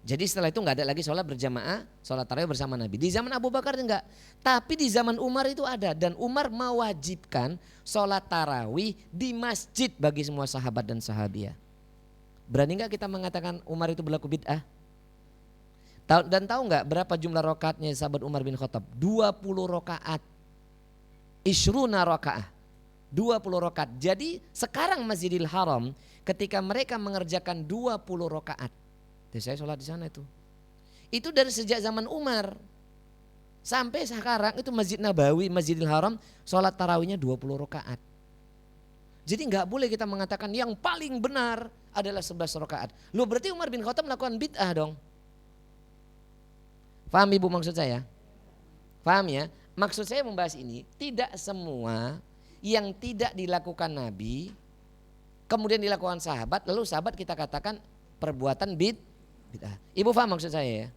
Jadi setelah itu nggak ada lagi sholat berjamaah, sholat tarawih bersama Nabi. Di zaman Abu Bakar enggak, tapi di zaman Umar itu ada. Dan Umar mewajibkan sholat tarawih di masjid bagi semua sahabat dan sahabiah. Berani nggak kita mengatakan Umar itu berlaku bid'ah? Dan tahu nggak berapa jumlah rakaatnya sahabat Umar bin Khattab? 20 rakaat. Ishruna rakaat. 20 rakaat. Jadi sekarang Masjidil Haram ketika mereka mengerjakan 20 rakaat. Saya sholat di sana itu. Itu dari sejak zaman Umar sampai sekarang itu Masjid Nabawi, Masjidil Haram sholat tarawihnya 20 rakaat. Jadi nggak boleh kita mengatakan yang paling benar adalah 11 rakaat. Loh berarti Umar bin Khattab melakukan bid'ah dong. Paham ibu maksud saya? Paham ya? Maksud saya membahas ini tidak semua yang tidak dilakukan Nabi kemudian dilakukan sahabat lalu sahabat kita katakan perbuatan bid'ah. Ibu paham maksud saya ya?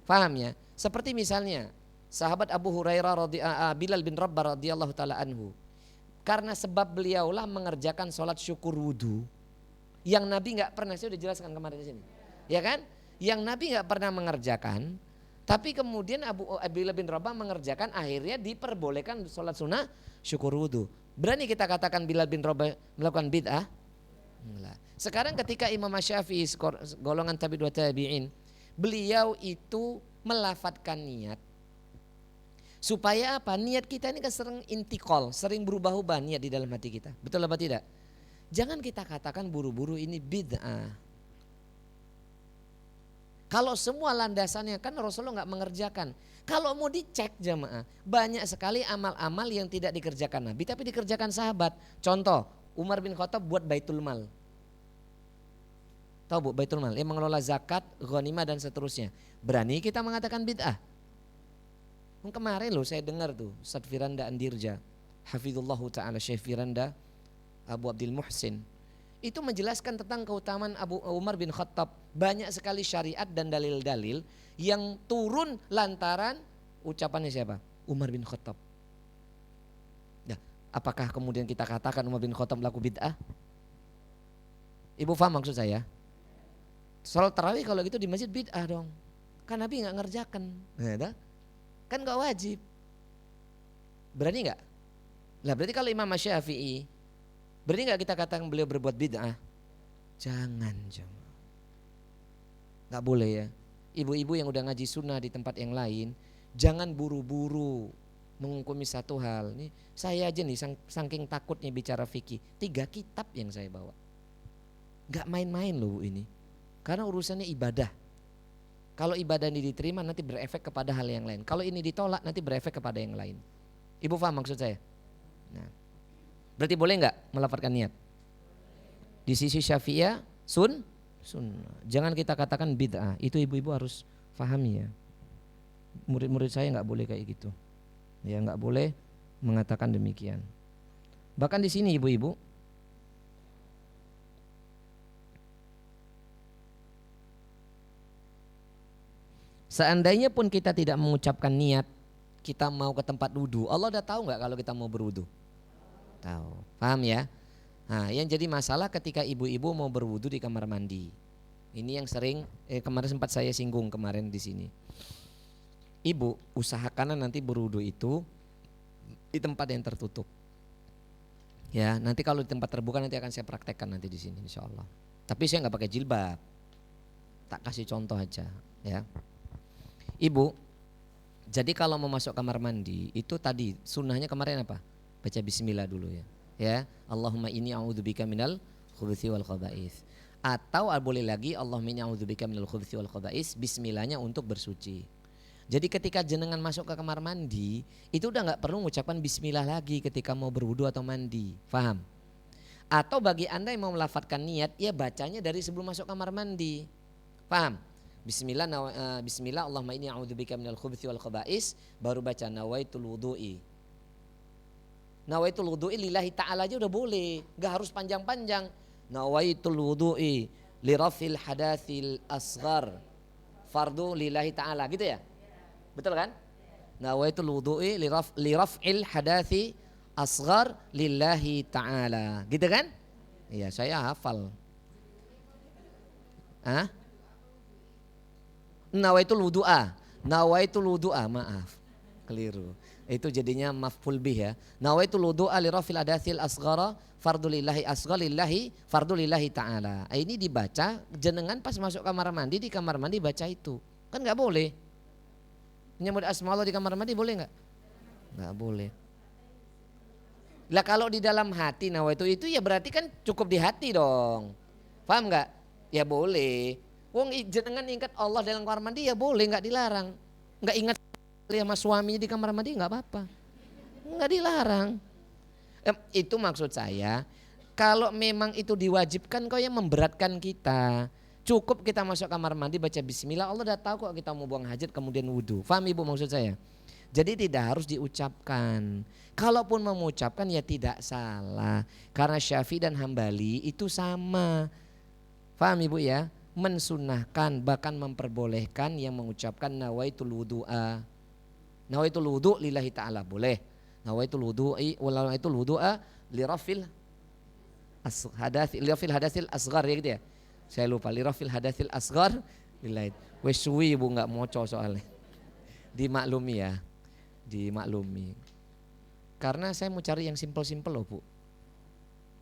Paham ya? Seperti misalnya sahabat Abu Hurairah Bilal bin Rabah radhiyallahu taala anhu. Karena sebab beliaulah mengerjakan sholat syukur wudu yang Nabi nggak pernah, saya sudah jelaskan kemarin di sini. Ya kan? Yang Nabi nggak pernah mengerjakan Tapi kemudian Abdullah bin Rabah mengerjakan, akhirnya diperbolehkan sholat sunnah syukur wudhu. Berani kita katakan Bilal bin Rabah melakukan bid'ah? Enggak. Sekarang ketika Imam Syafi'i golongan tabi'ut tabi'in, beliau itu melafatkan niat. Supaya apa? Niat kita ini kan sering intikal, sering berubah-ubah niat di dalam hati kita. Betul apa tidak? Jangan kita katakan buru-buru ini bid'ah. Kalau semua landasannya kan Rasulullah nggak mengerjakan. Kalau mau dicek jamaah, banyak sekali amal-amal yang tidak dikerjakan Nabi tapi dikerjakan sahabat. Contoh, Umar bin Khattab buat Baitul Mal. Tahu Bu Baitul Mal, yang mengelola zakat, ghanimah dan seterusnya. Berani kita mengatakan bid'ah? Kemarin loh saya dengar tuh Ustaz Firanda Andirja, hafizullahu ta'ala, Syekh Firanda Abu Abdul Muhsin, itu menjelaskan tentang keutamaan Abu Umar bin Khattab. Banyak sekali syariat dan dalil-dalil yang turun lantaran ucapannya siapa? Umar bin Khattab. Nah, apakah kemudian kita katakan Umar bin Khattab melakukan bid'ah? Ibu paham maksud saya? Salat tarawih kalau gitu di masjid bid'ah dong. Kan Nabi gak ngerjakan. Kan gak wajib. Berani gak? Lah berarti kalau Imam Syafi'i, berani gak kita katakan beliau berbuat bid'ah? Jangan. Gak boleh ya. Ibu-ibu yang udah ngaji sunnah di tempat yang lain, jangan buru-buru menghukumi satu hal. Nih, saya aja nih saking takutnya bicara fikih, 3 kitab yang saya bawa. Gak main-main loh ini. Karena urusannya ibadah. Kalau ibadah ini diterima nanti berefek kepada hal yang lain. Kalau ini ditolak nanti berefek kepada yang lain. Ibu paham maksud saya? Nah, berarti boleh nggak melafalkan niat? Di sisi Syafi'iyah sunnah. Jangan kita katakan bid'ah. Itu ibu-ibu harus pahami ya. Murid-murid saya nggak boleh kayak gitu. Ya nggak boleh mengatakan demikian. Bahkan di sini ibu-ibu, seandainya pun kita tidak mengucapkan niat, kita mau ke tempat wudhu, Allah udah tahu nggak kalau kita mau berwudhu? Tahu, paham ya? Nah, yang jadi masalah ketika ibu-ibu mau berwudhu di kamar mandi, ini yang sering kemarin sempat saya singgung kemarin di sini. Ibu usahakan nanti berwudhu itu di tempat yang tertutup. Ya, nanti kalau di tempat terbuka nanti akan saya praktekkan nanti di sini, insya Allah. Tapi saya nggak pakai jilbab, tak kasih contoh aja, ya. Ibu, jadi kalau mau masuk kamar mandi itu tadi sunnahnya kemarin apa? Baca bismillah dulu ya. Ya, Allahumma inni a'udzubika minal khubuthi wal khaba'is. Atau boleh lagi Allahumma inni a'udzubika minal khubuthi wal khaba'is, bismillahnya untuk bersuci. Jadi ketika jenengan masuk ke kamar mandi, itu udah enggak perlu mengucapkan bismillah lagi ketika mau berwudu atau mandi. Paham? Atau bagi Anda yang mau melafadzkan niat, ya bacanya dari sebelum masuk kamar mandi. Paham? Bismillah, bismillah Allahumma inni a'udzubika minal khubuthi wal khaba'is, baru baca nawaitul wudu'i. Nawaitul wudu'i lillahi ta'ala aja udah boleh, enggak harus panjang-panjang. Nawaitul wudu'i lirafil hadatsil asghar, fardu lillahi ta'ala, gitu ya? Betul kan? Nawaitul wudu'i lirafil hadatsi asghar lillahi ta'ala, gitu kan? Iya, saya hafal. Hah? Nawaitul wudu'a, maaf, keliru. Itu jadinya maf'ul bih ya. Nawaitul wudu'a li rafil adatsil asghara fardulillahi asghar lillahi fardulillahi ta'ala. Ini dibaca jenengan pas masuk kamar mandi, di kamar mandi baca itu. Kan enggak boleh. Menyebut asma Allah di kamar mandi boleh enggak? Enggak boleh. Lah kalau di dalam hati nawaitu itu ya berarti kan cukup di hati dong. Paham enggak? Ya boleh. Wong jenengan ingat Allah dalam kamar mandi ya boleh, nggak dilarang. Nggak ingat sama suaminya di kamar mandi nggak apa-apa, nggak dilarang. Itu maksud saya. Kalau memang itu diwajibkan, kok yang memberatkan kita. Cukup kita masuk kamar mandi baca bismillah, Allah udah tahu kok kita mau buang hajat kemudian wudhu. Paham ibu maksud saya? Jadi tidak harus diucapkan. Kalaupun mengucapkan ya tidak salah. Karena Syafi'i dan Hambali itu sama. Paham ibu ya? Mensunnahkan bahkan memperbolehkan yang mengucapkan nawaitul wudu'a. Nawaitul wudu' lillahi ta'ala boleh. Nawaitul wudu'a lirafil hadatsil asghar ya gitu ya. Saya lupa lirafil hadatsil asghar lillahi. Wes suwi ibu enggak moco soalnya. Dimaklumi ya, dimaklumi. Karena saya mau cari yang simpel-simpel loh Bu.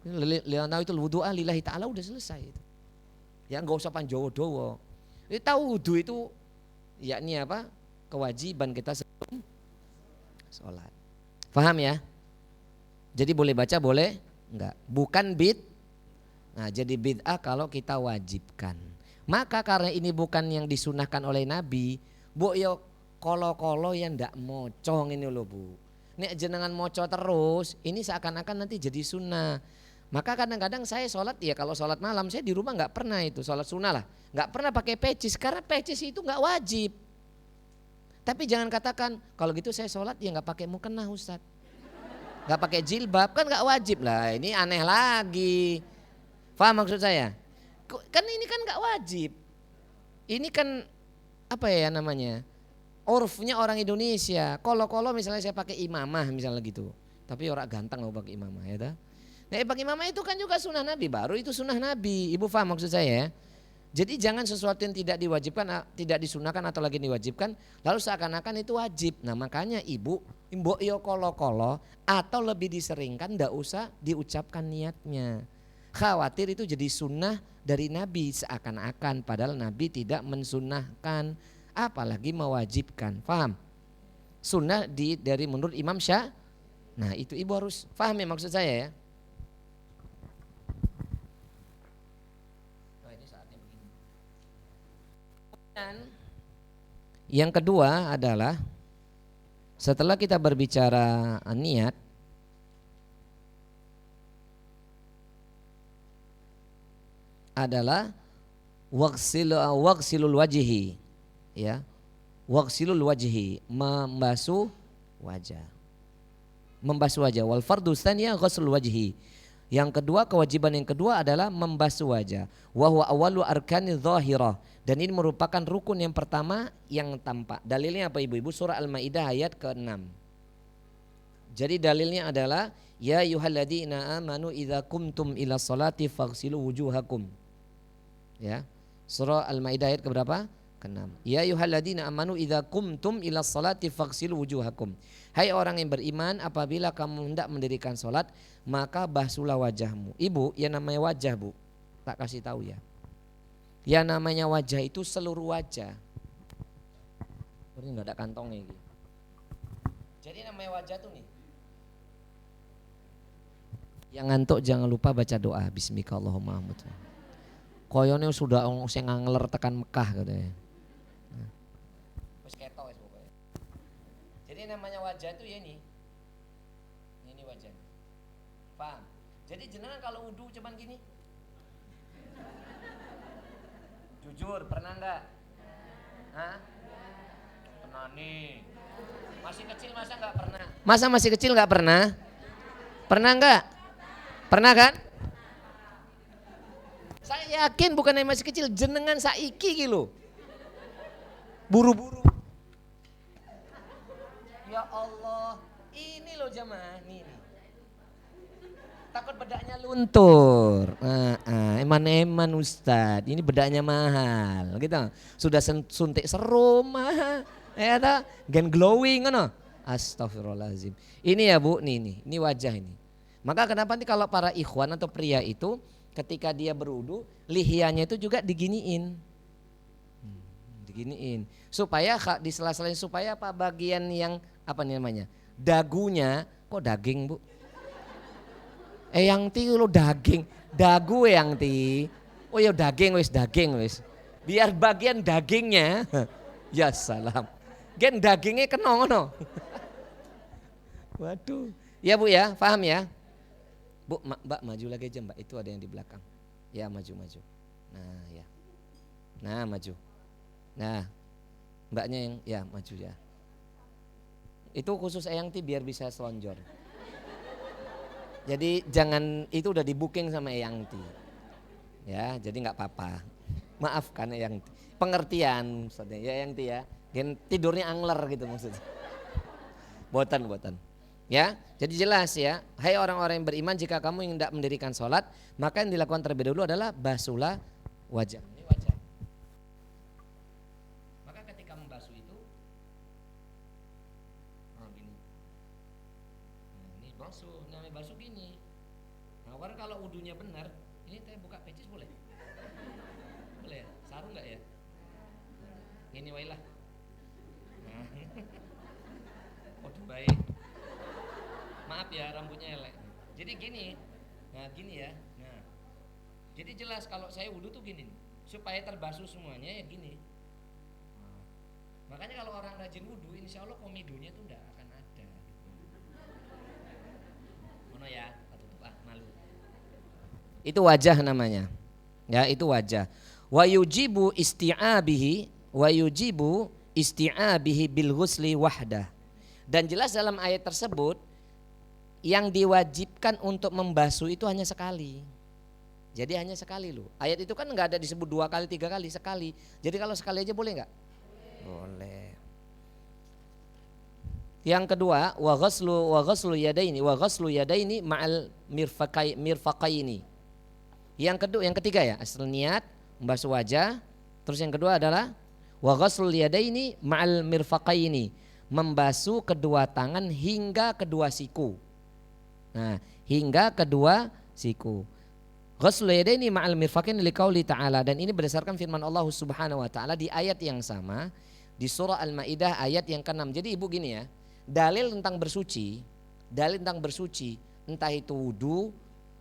Lihat itu wudu lillahi ta'ala udah selesai itu. Ya nggak usah panjowo-dowo. Tahu wudu itu yakni apa? Kewajiban kita sebelum sholat. Paham ya? Jadi boleh baca boleh enggak. Bukan Nah jadi bid'ah kalau kita wajibkan. Maka karena ini bukan yang disunahkan oleh Nabi, Bu yo kolo-kolo yang ndak mocong ini loh Bu. Nek jenengan moco terus, ini seakan-akan nanti jadi sunnah. Maka kadang-kadang saya sholat, ya kalau sholat malam saya di rumah nggak pernah itu sholat sunnah lah, nggak pernah pakai pecis karena pecis itu nggak wajib. Tapi jangan katakan kalau gitu saya sholat ya nggak pakai mukena Ustaz, nggak pakai jilbab kan nggak wajib lah. Ini aneh lagi. Paham maksud saya? Kan ini kan nggak wajib. Ini kan apa ya namanya? Urfnya orang Indonesia. Kalau misalnya saya pakai imamah misalnya gitu, tapi orang ganteng mau pakai imamah ya dah. Nah pakai imamah itu kan juga sunnah Nabi, baru itu sunnah Nabi. Ibu paham maksud saya ya? Jadi jangan sesuatu yang tidak diwajibkan, tidak disunahkan atau lagi diwajibkan, lalu seakan-akan itu wajib. Nah makanya ibu yo kolo atau lebih diseringkan ndak usah diucapkan niatnya. Khawatir itu jadi sunnah dari Nabi seakan-akan padahal Nabi tidak mensunnahkan, apalagi mewajibkan. Paham? Sunnah dari menurut Imam Syah. Nah itu ibu harus paham ya maksud saya ya. Yang kedua adalah setelah kita berbicara niat, adalah waqsilul wajhi, ya, waqsilul wajhi, membasuh wajah, wal fardu tsaniyah ghusl wajhi. Yang kedua, kewajiban yang kedua adalah membasuh wajah. Wa huwa awwalu arkanidz dhahirah, dan ini merupakan rukun yang pertama yang tampak. Dalilnya apa ibu-ibu? Surah Al-Maidah ayat ke-6. Jadi dalilnya adalah ya ayyuhalladzina amanu idza qumtum ila sholati faghsilu wujuhakum. Ya. Surah Al-Maidah ayat ke berapa? Ke-6. Ya ayyuhalladzina amanu idza qumtum ila sholati faghsilu wujuhakum. Hai orang yang beriman, apabila kamu hendak mendirikan sholat, maka basuhlah wajahmu. Ibu, yang namanya wajah Bu, tak kasih tahu ya. Yang namanya wajah itu seluruh wajah. Ini nggak ada kantongnya ini. Jadi namanya wajah tuh nih. Yang ngantuk jangan lupa baca doa. Bismillahirrahmanirrahim. Koyone sudah sing ngangler tekan Mekah katanya. Wis ketok wis pokoknya. Jadi namanya wajah itu ya ini. Ini wajah. Paham? Jadi jenengan kalau wudu cuman gini. Jujur, pernah enggak? Hah? Pernah nih. Masih kecil masa enggak pernah? Masa masih kecil enggak pernah? Pernah enggak? Pernah kan? Saya yakin bukan yang masih kecil, jenengan saiki gitu. Buru-buru. Ya Allah, ini loh jamaah, nih. Takut bedaknya luntur. Eman-eman Ustadz, ini bedaknya mahal gitu. Sudah suntik serum ya ta, gen glowing kan. Astagfirullahaladzim. Ini ya Bu, ini wajah ini. Maka kenapa nanti kalau para ikhwan atau pria itu ketika dia berwudu, lihyanya itu juga diginiin. Diginiin. Supaya di sela-sela supaya apa bagian yang apa namanya? Dagunya, kok daging Bu? Yang ti lo daging, dagu yang ti. Oh ya daging wis. Biar bagian dagingnya, ya salam. Gen dagingnya kena ngono. Waduh. Ya Bu ya, paham ya? Bu, Mbak maju lagi aja Mbak, itu ada yang di belakang. Ya maju. Nah ya. Nah maju. Nah Mbaknya yang ya maju ya. Itu khusus Eyang ti biar bisa selonjor. Jadi jangan, itu udah di booking sama Eyang ti. Ya jadi nggak apa-apa. Maafkan Eyang ti. Pengertian maksudnya ya Eyang ti ya. Gen tidurnya angler gitu maksudnya. Botan. Ya, jadi jelas ya. Hai orang-orang yang beriman, jika kamu yang hendak mendirikan sholat, maka yang dilakukan terlebih dahulu adalah basuhlah wajah. Ini wajah. Maka ketika membasuh itu, ya benar. Ini saya buka pecis boleh? Boleh ya? Sarung nggak ya? Ini wailah. Nah. Waduh baik. Maaf ya rambutnya elek. Jadi gini. Nah gini ya. Nah. Jadi jelas kalau saya wudhu tuh gini. Supaya terbasuh semuanya ya gini. Makanya kalau orang rajin wudhu, insya Allah komedonya tuh nggak akan ada. Mana ya? Tutup malu. Itu wajah namanya. Ya itu wajah. Wa yujibu isti'abihi bil ghusli wahdah. Dan jelas dalam ayat tersebut yang diwajibkan untuk membasuh itu hanya sekali. Jadi hanya sekali loh. Ayat itu kan nggak ada disebut 2 kali, 3 kali, sekali. Jadi kalau sekali aja boleh nggak? Boleh. Yang kedua, wa ghaslu yadaini ma'al mirfaqaini. Yang ketiga ya, asal niat membasuh wajah. Terus yang kedua adalah wa ghaslul yadaini ma'al mirfaqaini, membasuh kedua tangan hingga kedua siku. Nah, hingga kedua siku. Ghaslul yadaini ma'al mirfaqaini liqauli ta'ala, dan ini berdasarkan firman Allah Subhanahu wa taala di ayat yang sama di surah Al-Maidah ayat yang ke-6. Jadi Ibu gini ya, dalil tentang bersuci entah itu wudu,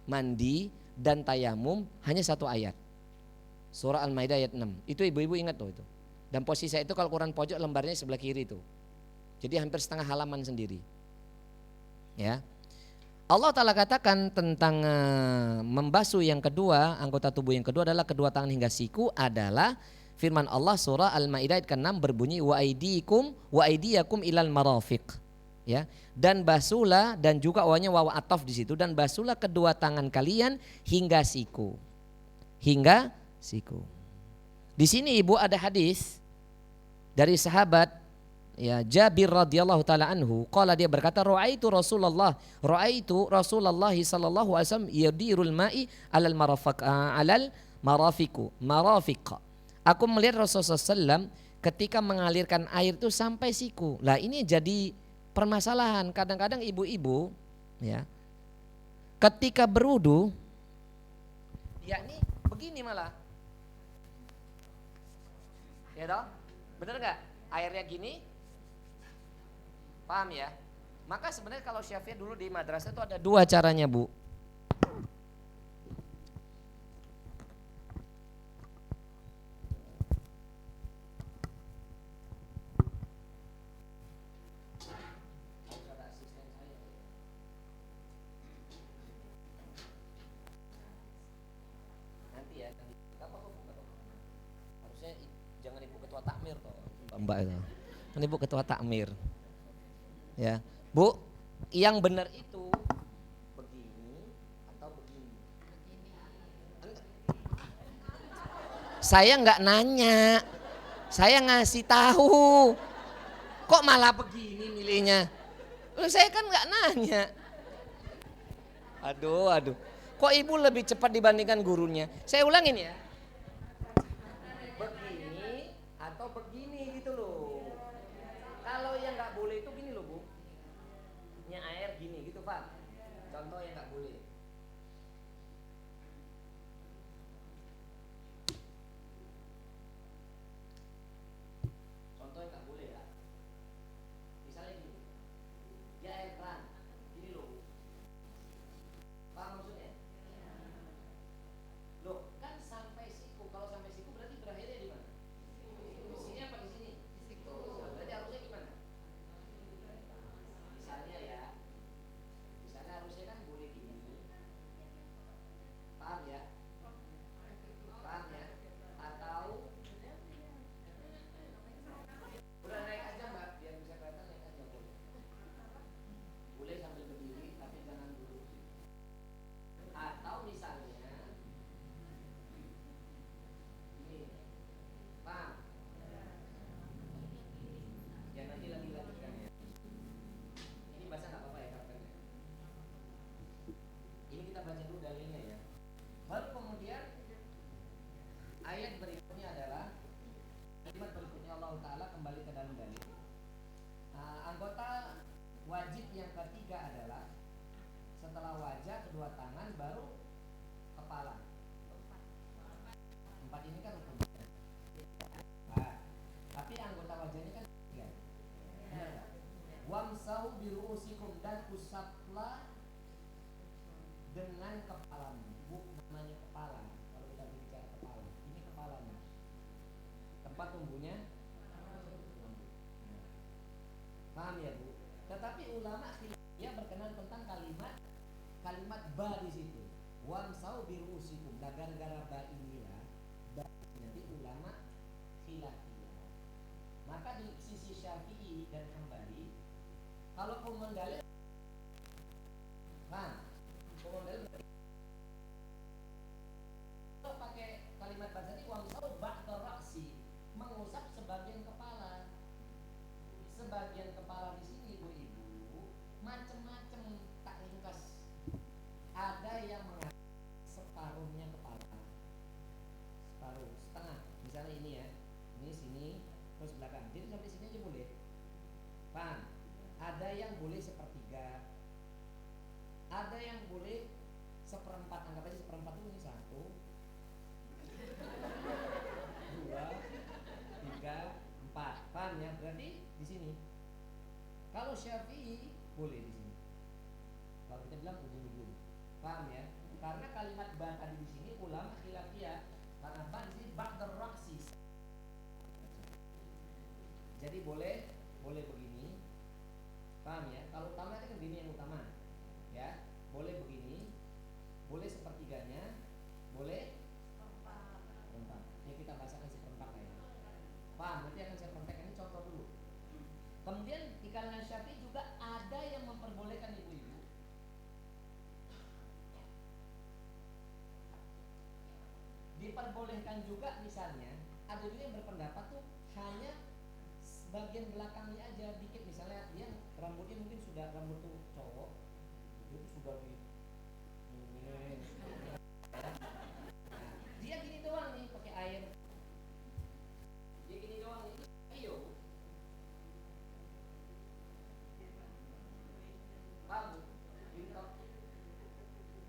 mandi dan tayamum hanya satu ayat. Surah Al-Maidah ayat 6. Itu ibu-ibu ingat tuh itu. Dan posisi saya itu kalau Quran pojok lembarnya sebelah kiri itu. Jadi hampir setengah halaman sendiri. Ya. Allah Ta'ala katakan tentang membasuh yang kedua, anggota tubuh yang kedua adalah kedua tangan hingga siku, adalah firman Allah surah Al-Maidah ayat ke-6 berbunyi wa aydiyakum ilal marafiq. Ya, dan basuhlah, dan juga wawanya waw ataf di situ, dan basuhlah kedua tangan kalian hingga siku. Hingga siku. Di sini Ibu ada hadis dari sahabat ya Jabir radhiyallahu taala anhu, qala dia berkata raaitu Rasulullah sallallahu alaihi wasallam yadirul ma'i alal marafiq. Aku melihat Rasulullah sallam ketika mengalirkan air itu sampai siku. Lah ini jadi permasalahan kadang-kadang ibu-ibu ya ketika berwudu yakni begini malah. Ya toh? Bener nggak? Airnya gini, paham ya? Maka sebenarnya kalau Syafi'i dulu di madrasah itu ada 2 caranya Bu. Nanti ya, harusnya jangan Ibu ketua takmir toh. Mbak itu. Kan Ibu ketua takmir. Ya, Bu, yang benar itu begini atau begini? Saya nggak nanya, saya ngasih tahu. Kok malah begini milihnya? Saya kan nggak nanya. Aduh. Kok Ibu lebih cepat dibandingkan gurunya? Saya ulangin ya. Begini atau begini gitu loh. Kalau yang nggak boleh itu gini loh Bu. Air gini gitu Pak. Contoh yang nggak boleh. Contoh yang nggak boleh ya. Misalnya gini. Ya air keran. Gini loh. Paham maksudnya? Loh kan sampai siku. Kalau sampai siku berarti berakhirnya di mana? Di sini Apa tumbuhnya? Paham ya Bu? Tetapi ulama khilafiyah berkenan tentang kalimat ba di situ. Wamsau birusikum. Nah, gara-gara ba inilah nanti ulama khilafiyah. Maka di sisi Syafi'i dan Hambali, kalau kau mendalil, nah, kau mendalil kalau pakai kalimat bahasa ini wamsau ba'da ra'si, mengusap sebagian kepala. Sebagian kepala di sini ibu-ibu macam-macam, tak ringkas. Ada yang mengatakan separuhnya kepala, separuh, setengah. Misalnya ini ya, ini sini, terus belakang. Jadi sampai sini aja boleh. Paham? Ada yang boleh sepertiga, ada yang boleh seperempat. Anggap aja seperempat itu ini 1, 2, 3, 4. Paham ya? Berarti di sini. Kalau Syafi'i boleh di sini. Kalau kita bilang ujung-ujung. Paham ya? Karena kalimat ba tadi di sini ulama khilafiyah. Karena ba di sini ba'dar ra'si. Jadi boleh begini. Paham ya? Kalau utama kan begini yang utama. Ya, boleh begini. Boleh sepertiganya, boleh seperempat. Ya kita bahasakan seperempat ya. Paham? Nanti akan saya praktekkan, ini contoh dulu. Kemudian di kalangan Syafi'i juga ada yang memperbolehkan ibu-ibu diperbolehkan juga, misalnya ada juga yang berpendapat tuh hanya bagian belakangnya aja dikit, misalnya dia rambutnya mungkin sudah, rambut tuh cowok itu sudah di dia gini doang nih pakai air, dia gini doang ini ayo paham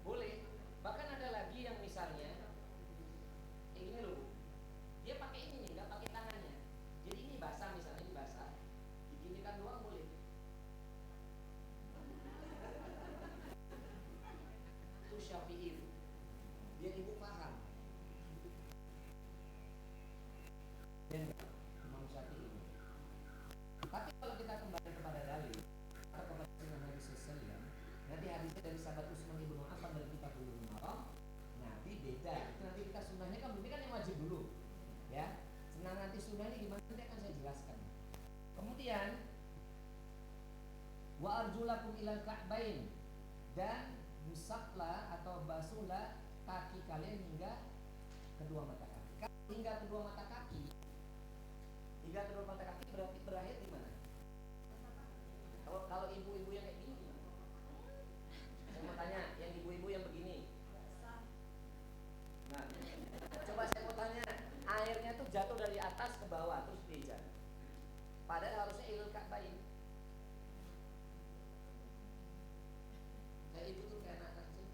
boleh. Bahkan ada lagi yang misalnya ini loh, dia pakai ini nih, nggak pakai tangannya, jadi ini basah, misalnya ini basah, diginikan doang boleh. Itu Syafi'i, biar ibu paham. Dan Imam Syafi'i. Tapi kalau kita kembali kepada dalil atau kepada sunnah Nabi SAW, nanti hadisnya dari sahabat Utsman ibnu Affan dari kitab Bulughul Maram, nanti beda. Itu nanti kita sunnahnya kan ini kan yang wajib dulu, ya. Senang nanti sunnah ini gimana nanti akan saya jelaskan. Kemudian wa arjulakum ilal ka'bain, dan busaklah atau basuhlah kaki kalian hingga kedua mata kaki. Hingga kedua mata kaki, hingga kedua mata kaki berarti berakhir di mana? Kalau ibu-ibu yang kayak gini gimana? Saya mau tanya, yang ibu-ibu yang begini. Nah, coba saya mau tanya, airnya tuh jatuh dari atas ke bawah terus diikat. Padahal harusnya ilal ka'bain. Kayak ibu tuh kayak anak kecil.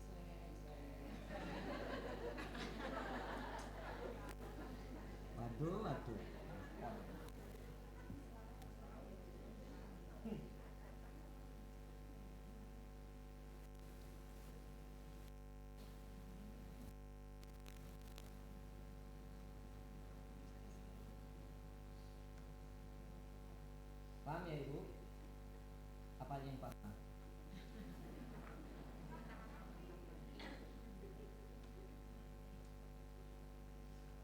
Waduh. Paham ya ibu? Apa yang paham?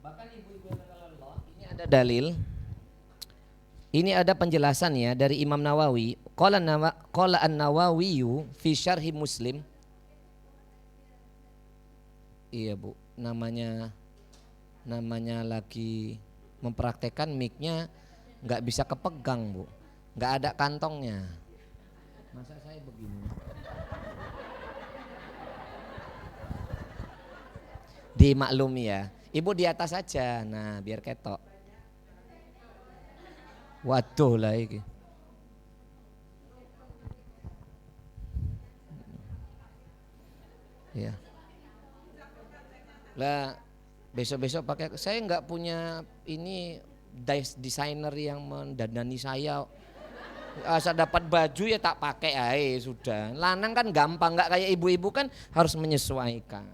Bahkan ibu-ibu yang kata Allah, ini ada dalil. Ini ada penjelasan ya dari Imam Nawawi. Qala an-Nawawi fi syarhi Muslim. Iya Bu, namanya lagi mempraktekkan mic-nya nggak bisa kepegang Bu, nggak ada kantongnya. Masa saya begini? Dimaklumi ya, Ibu di atas aja, nah biar ketok. Waduh lah ini. Ya. Lah besok-besok pakai, saya nggak punya ini desainer yang mendandani saya. Asal dapat baju ya tak pakai aja sudah. Lanang kan gampang, nggak kayak ibu-ibu kan harus menyesuaikan.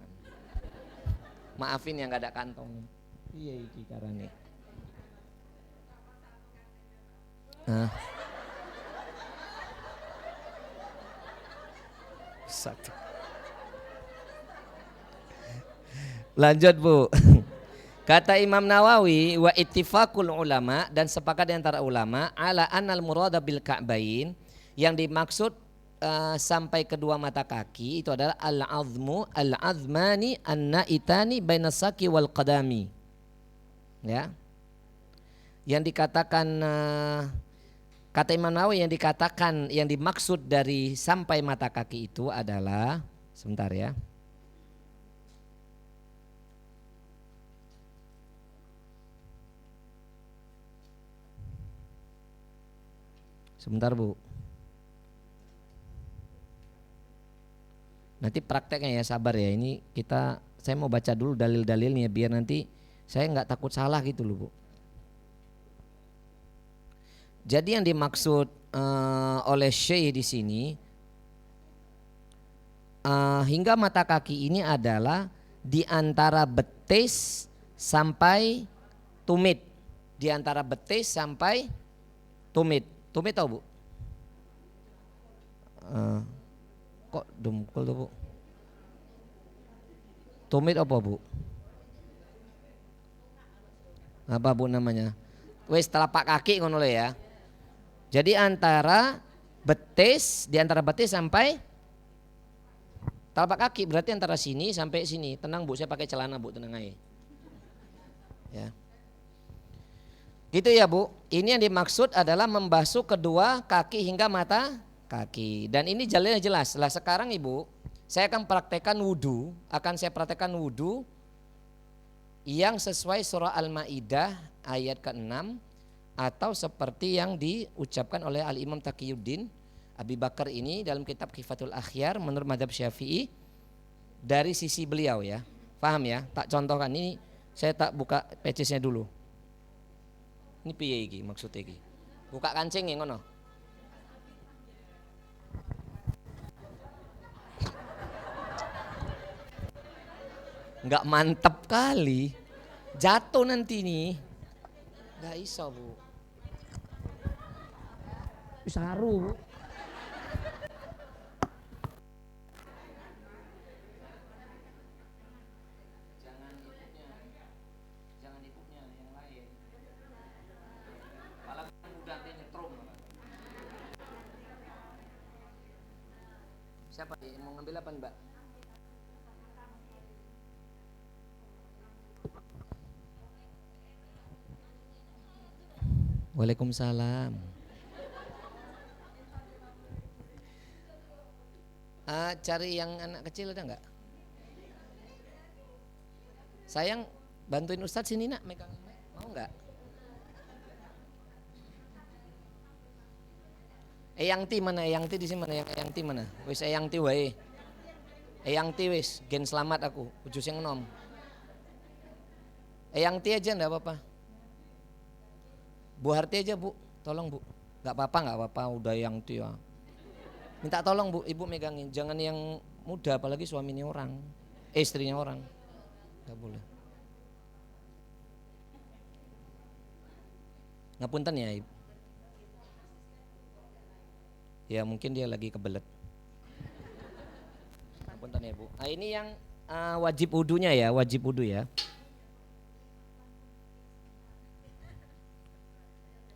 Maafin yang nggak ada kantong. Iya iki carane. Hah? Satu. Lanjut Bu. Kata Imam Nawawi, wa ittifaqul ulama, dan sepakat di antara ulama ala annal murada bil ka'bain, yang dimaksud sampai kedua mata kaki itu adalah al-azmu al-azmani an-naitani bainas saqi wal qadami. Ya. Yang dikatakan kata Imam Nawawi, yang dikatakan yang dimaksud dari sampai mata kaki itu adalah, sebentar ya. Sebentar Bu. Nanti prakteknya ya, sabar ya. Ini saya mau baca dulu dalil-dalilnya biar nanti saya nggak takut salah gitu loh Bu. Jadi yang dimaksud oleh Syekh di sini hingga mata kaki ini adalah di antara betis sampai tumit, di antara betis sampai tumit. Tumit tahu Bu? Kok dengkul tuh Bu? Tumit apa Bu? Apa Bu namanya? Wes telapak kaki ngono ya. Jadi antara betis, di antara betis sampai telapak kaki, berarti antara sini sampai sini. Tenang Bu, saya pakai celana Bu, tenang aja. Ya. Gitu ya Bu. Ini yang dimaksud adalah membasuh kedua kaki hingga mata kaki. Dan ini jalannya jelas. Lah sekarang Ibu, saya akan praktekkan wudu. Saya praktekkan wudu yang sesuai surah Al-Maidah ayat ke-6, atau seperti yang diucapkan oleh Al-Imam Taqiyuddin Abi Bakar ini dalam kitab Kifatul Akhyar menurut mazhab Syafi'i dari sisi beliau ya. Paham ya? Tak contohkan ini, saya tak buka pages-nya dulu. Ini piye iki maksudnya iki? Buka kancing ya ngono. Enggak mantep kali. Jatuh nanti nih. Enggak iso Bu. Saru Bu. Jangan ibunya yang lain. Malah udah dia nyetrum. Siapa yang mau ngambil apa Mbak? Waalaikumsalam. Cari yang anak kecil ada nggak? Sayang bantuin Ustadz sini nak megang, mau nggak? Eyang Ti mana? Eyang Ti di sini mana? Eyang Ti mana? Wis Eyang Ti wae. Eyang Ti wis, gen selamat aku, ujus yang nom. Eyang Ti aja enggak apa-apa. Bu Harti aja Bu, tolong Bu. Enggak apa-apa, udah Eyang Ti ya. Minta tolong Bu, Ibu megangin, jangan yang muda apalagi suaminya orang, istrinya orang. Enggak boleh. Ngapunten ya Ibu. Ya mungkin dia lagi kebelet. Ngapunten ya Bu. Nah ini yang wajib wudunya ya, wajib wudu ya.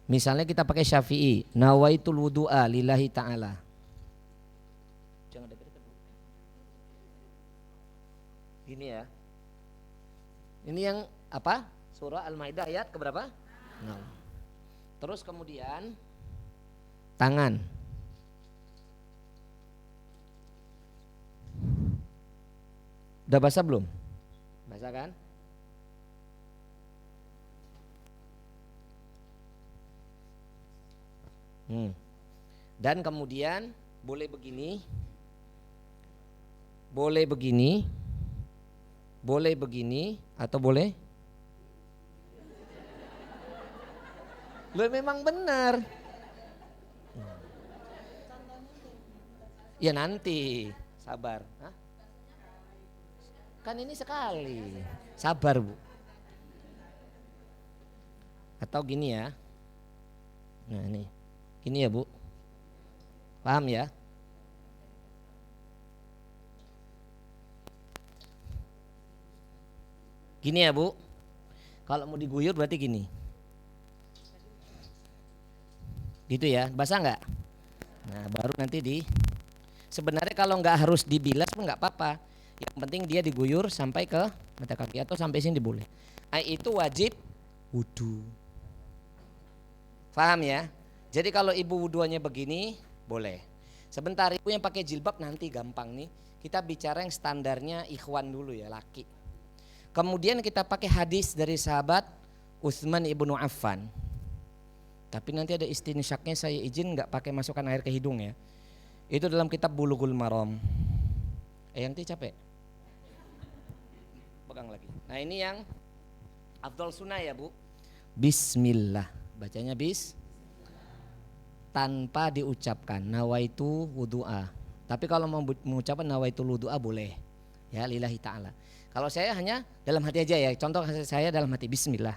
Misalnya kita pakai Syafi'i, nawaitul wudu'a lillahi ta'ala. Jangan deket-deket Bu. Gini ya. Ini yang apa? Surah Al-Maidah ayat keberapa? 6. Terus kemudian tangan. Udah basah belum? Basah kan? Dan kemudian boleh begini, boleh begini, boleh begini, atau boleh? Loh memang benar. Ya nanti, sabar. Hah? Kan ini sekali, sabar Bu. Atau gini ya, nah ini. Ini ya Bu, paham ya? Gini ya Bu, kalau mau diguyur berarti gini, gitu ya, basah nggak? Nah baru nanti sebenarnya kalau nggak harus dibilas pun nggak apa-apa. Yang penting dia diguyur sampai ke mata kaki atau sampai sini boleh. Nah, itu wajib wudhu. Paham ya? Jadi kalau ibu wudhuannya begini boleh. Sebentar, ibu yang pakai jilbab nanti gampang nih. Kita bicara yang standarnya ikhwan dulu ya, laki. Kemudian kita pakai hadis dari sahabat Utsman ibnu Affan. Tapi nanti ada istinsyaknya, saya izin nggak pakai masukkan air ke hidung ya. Itu dalam kitab Bulughul Maram. Yanti capek? Pegang lagi. Nah ini yang afdal sunnah ya Bu. Bismillah. Bacanya tanpa diucapkan nawaitu wudu'a. Tapi kalau mau mengucapkan nawaitu wudu'a boleh. Ya lillahi ta'ala. Kalau saya hanya dalam hati aja ya. Contoh saya dalam hati bismillah.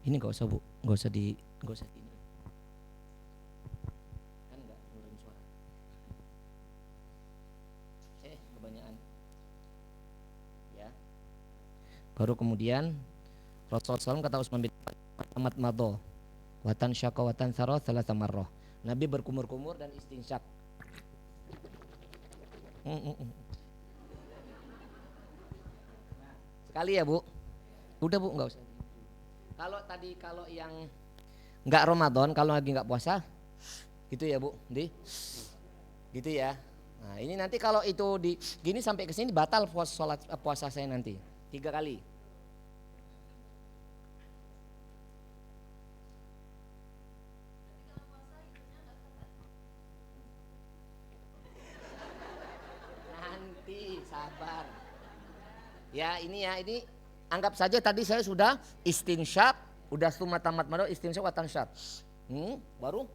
Ini enggak usah Bu, enggak usah ini. Kan enggak ngeluarin suara. Kebanyakan. Ya. Baru kemudian Rasulullah SAW kata Utsman bin Affan mado watan syaka watan thara thalatha marrah. Nabi berkumur-kumur dan istinsyak. Sekali ya Bu. Udah Bu, enggak usah. Kalau yang enggak Ramadan, kalau lagi enggak puasa, gitu ya Bu, gitu ya. Nah ini nanti kalau itu gini sampai ke sini batal puasa saya nanti 3 kali. Nanti sabar. Ya ini anggap saja tadi saya sudah istinsyak, udah summa tamat mado istinsyak watan syar. Baru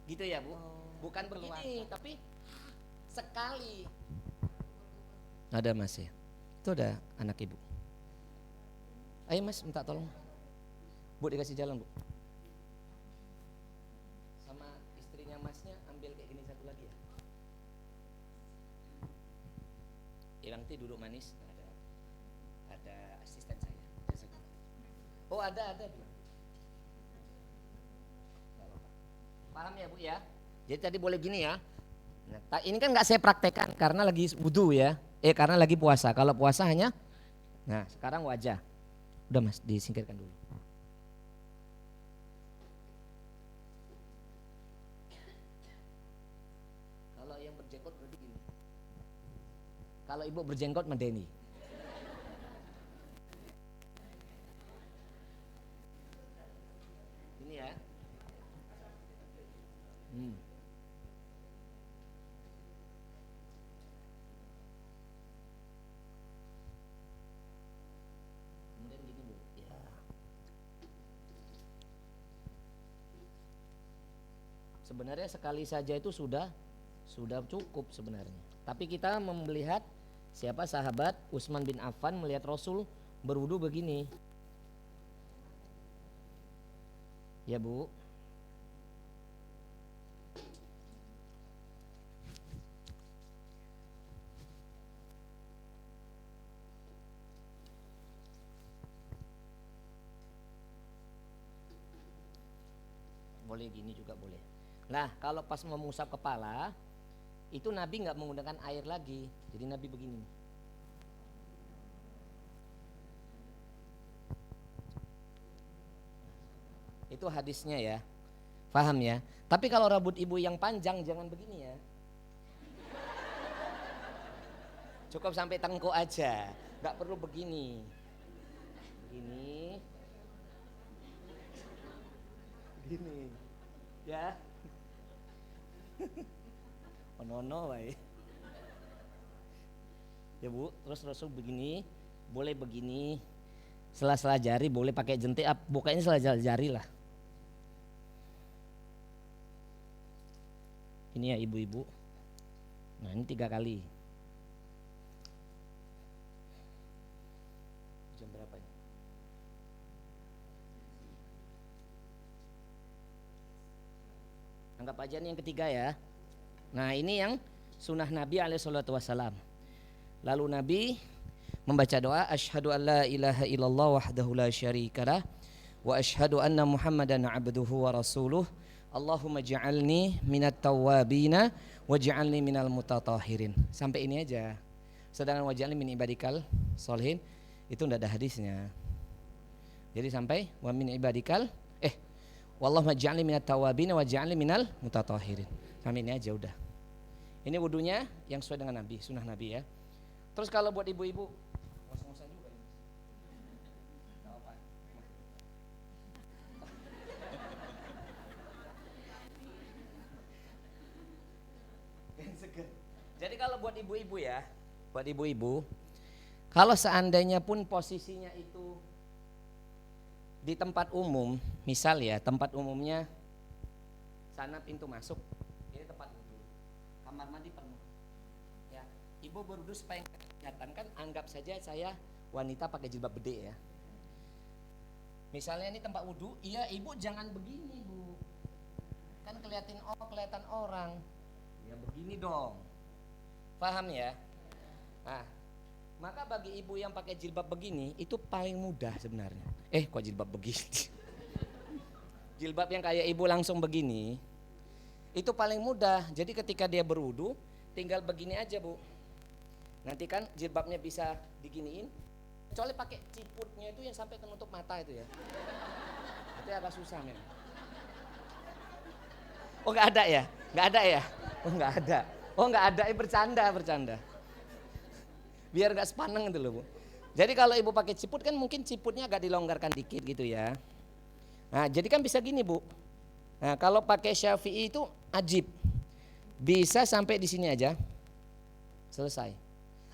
gitu ya Bu. Bukan begini tapi sekali. Ada Mas ya. Itu ada anak ibu. Ayo Mas minta tolong. Bu dikasih jalan Bu. Sama istrinya Masnya ambil kayak gini satu lagi ya. Nanti duduk manis. Ada asisten saya. Oh ada. Paham ya Bu ya? Jadi tadi boleh gini ya. Nah, ini kan nggak saya praktekkan karena lagi wudhu ya. Karena lagi puasa. Kalau puasa hanya, nah sekarang wajah. Udah Mas disingkirkan dulu. Kalau yang berjenggot berarti gini. Kalau ibu berjenggot medeni. Ini ya. Kemudian gini Bu. Ya. Sebenarnya sekali saja itu sudah cukup sebenarnya. Tapi kita melihat siapa sahabat Utsman bin Affan melihat Rasul berwudu begini. Ya Bu. Boleh gini juga boleh. Nah kalau pas mau mengusap kepala itu Nabi nggak menggunakan air lagi, jadi Nabi begini. Itu hadisnya ya, paham ya. Tapi kalau rambut ibu yang panjang jangan begini ya. Cukup sampai tengkuk aja, nggak perlu begini. Gini, ya. Onono wae. Ya Bu, terus Rasul begini, boleh begini. Sela-sela jari boleh pakai jentik, bukanya sela-sela jari lah. Ini ya ibu-ibu. Nah ini 3 kali. Jam Anggap aja ini yang ketiga ya. Nah ini yang sunnah Nabi SAW. Lalu Nabi membaca doa, asyhadu an la ilaha illallah wahdahu la syarikalah wa asyhadu anna Muhammadan abduhu wa rasuluh. Allahumma ja'alni minat tawwabina wa ja'alni minal mutatahhirin. Sampai ini aja. Sedangkan wa ja'alni min ibadikal sholihin itu enggak ada hadisnya. Jadi sampai wa min ibadikal wallahumma ja'alni minat tawwabina wa ja'alni minal mutatahhirin. Sampai ini aja udah. Ini wudunya yang sesuai dengan Nabi, sunnah Nabi ya. Terus kalau buat ibu-ibu ngos-ngosan juga ini. Enggak apa. Jadi kalau buat ibu-ibu ya, buat ibu-ibu, kalau seandainya pun posisinya itu di tempat umum, misal ya tempat umumnya sana pintu masuk, ini tempat wudhu, kamar mandi penuh, ya ibu berwudhu supaya kelihatan kan, anggap saja saya wanita pakai jilbab gede ya. Misalnya ini tempat wudhu, iya ibu jangan begini bu, kan kelihatan orang, ya begini dong. Paham ya? Nah, maka bagi ibu yang pakai jilbab begini itu paling mudah sebenarnya. Kok jilbab begini? Jilbab yang kayak ibu langsung begini itu paling mudah. Jadi ketika dia berwudu tinggal begini aja bu. Nanti kan jilbabnya bisa diginiin. Kecuali pakai ciputnya itu yang sampai menutup mata itu ya. Itu agak susah memang. Oh nggak ada ya? Nggak ada ya? Oh nggak ada. Oh nggak ada, bercanda. Biar nggak sepaneng itu loh bu. Jadi kalau ibu pakai ciput kan mungkin ciputnya agak dilonggarkan dikit gitu ya. Nah jadi kan bisa gini bu. Nah kalau pakai Syafi'i itu ajib, bisa sampai di sini aja, selesai.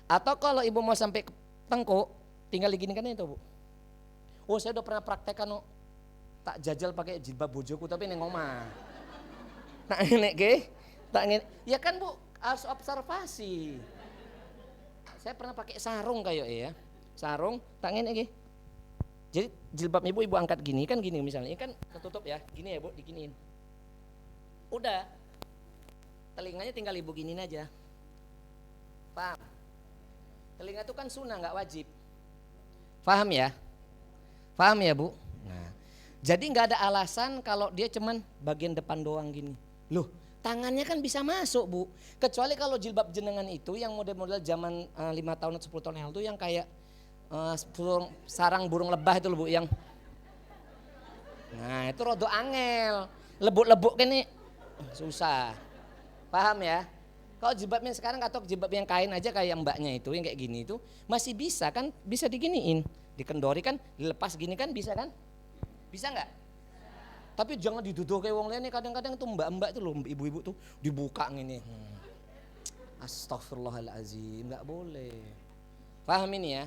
Atau kalau ibu mau sampai ke tengkuk, tinggal diginikan itu bu. Oh saya udah pernah praktekkan no. Tak jajal pakai jilbab bojoku tapi neng omah. Nah ini tak ingin, ya kan bu harus observasi. Saya pernah pakai sarung kayak ya, sarung tangan ini. Jadi jilbab ibu angkat gini kan gini misalnya, ini kan tertutup ya, gini ya bu, diginiin. Udah, telinganya tinggal ibu giniin aja. Paham? Telinga itu kan sunnah nggak wajib. Paham ya? Paham ya bu? Nah, jadi nggak ada alasan kalau dia cuman bagian depan doang gini. Loh, tangannya kan bisa masuk bu, kecuali kalau jilbab jenengan itu yang model-model zaman 5 tahun atau 10 tahun yang lalu yang kayak sarang burung lebah itu loh bu, yang nah itu rodo angel, lebuk-lebuk ini susah. Paham ya? Kalau jilbabnya sekarang atau jilbab yang kain aja kayak yang mbaknya itu yang kayak gini itu masih bisa kan, bisa diginiin, dikendori kan, dilepas gini kan bisa kan? Bisa nggak? Tapi jangan diduduh kayak wong lain nih, kadang-kadang tuh mbak-mbak tuh loh, ibu-ibu tuh dibuka gini. Astagfirullahaladzim, nggak boleh. Paham ini ya?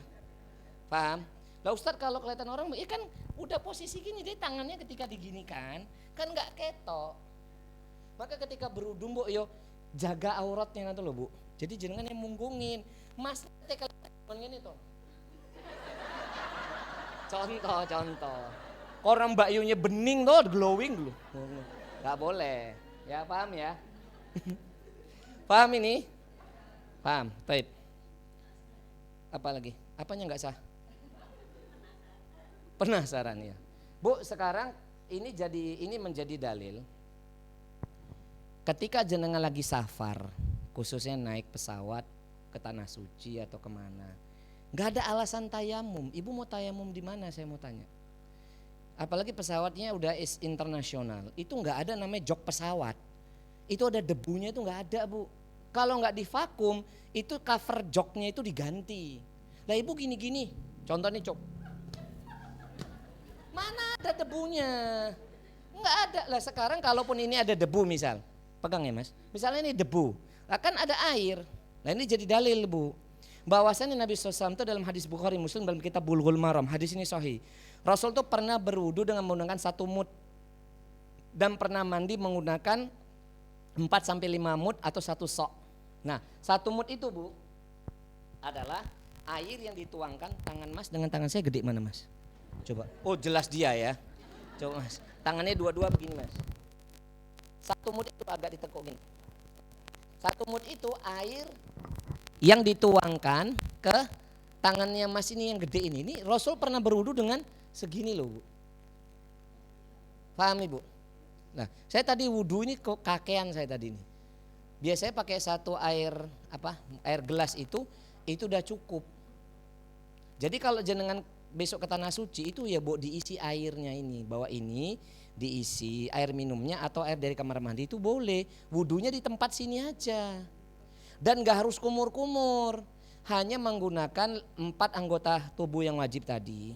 Paham? Lah Ustadz kalau kelihatan orang, ya kan udah posisi gini, dia tangannya ketika diginikan kan nggak ketok. Maka ketika berwudu mbok yo jaga auratnya nanti loh bu. Jadi jangan yang munggungin. Mas tekel ini tuh. Contoh. Orang Mbak Yunya bening tuh, glowing dulu. Gak boleh. Ya paham ya? Paham ini? Paham, baik. Apa lagi? Apanya gak sah? Penasaran ya. Bu, sekarang ini menjadi dalil. Ketika jenengan lagi safar, khususnya naik pesawat ke tanah suci atau kemana, gak ada alasan tayamum. Ibu mau tayamum di mana? Saya mau tanya. Apalagi pesawatnya udah internasional, itu nggak ada namanya jok pesawat, itu ada debunya, itu nggak ada bu. Kalau nggak divakum, itu cover joknya itu diganti. Lah ibu gini-gini, contoh nih cok, mana ada debunya? Nggak ada. Lah sekarang kalaupun ini ada debu misal, pegang ya mas, misalnya ini debu, lah kan ada air. Nah ini jadi dalil bu, bahwasannya Nabi SAW itu dalam hadis Bukhari Muslim dalam kitab Bulughul Maram, hadis ini sahih. Rasul tuh pernah berwudu dengan menggunakan 1 mud dan pernah mandi menggunakan 4-5 mud atau 1 sok. Nah 1 mud itu bu adalah air yang dituangkan, tangan mas dengan tangan saya gede mana mas? Coba, oh jelas dia ya. Coba mas, tangannya dua-dua begini mas. Satu mud itu agak ditekuk gini. Satu mud itu air yang dituangkan ke tangannya Mas ini yang gede ini. Ini Rasul pernah berwudu dengan segini loh, Bu. Paham Ibu? Nah, saya tadi wudu ini kok kakean saya tadi ini. Biasanya pakai satu air gelas itu udah cukup. Jadi kalau jenengan besok ke tanah suci itu ya Bu diisi airnya ini, bawa ini diisi air minumnya atau air dari kamar mandi itu boleh. Wudunya di tempat sini aja. Dan gak harus kumur-kumur, hanya menggunakan 4 anggota tubuh yang wajib tadi.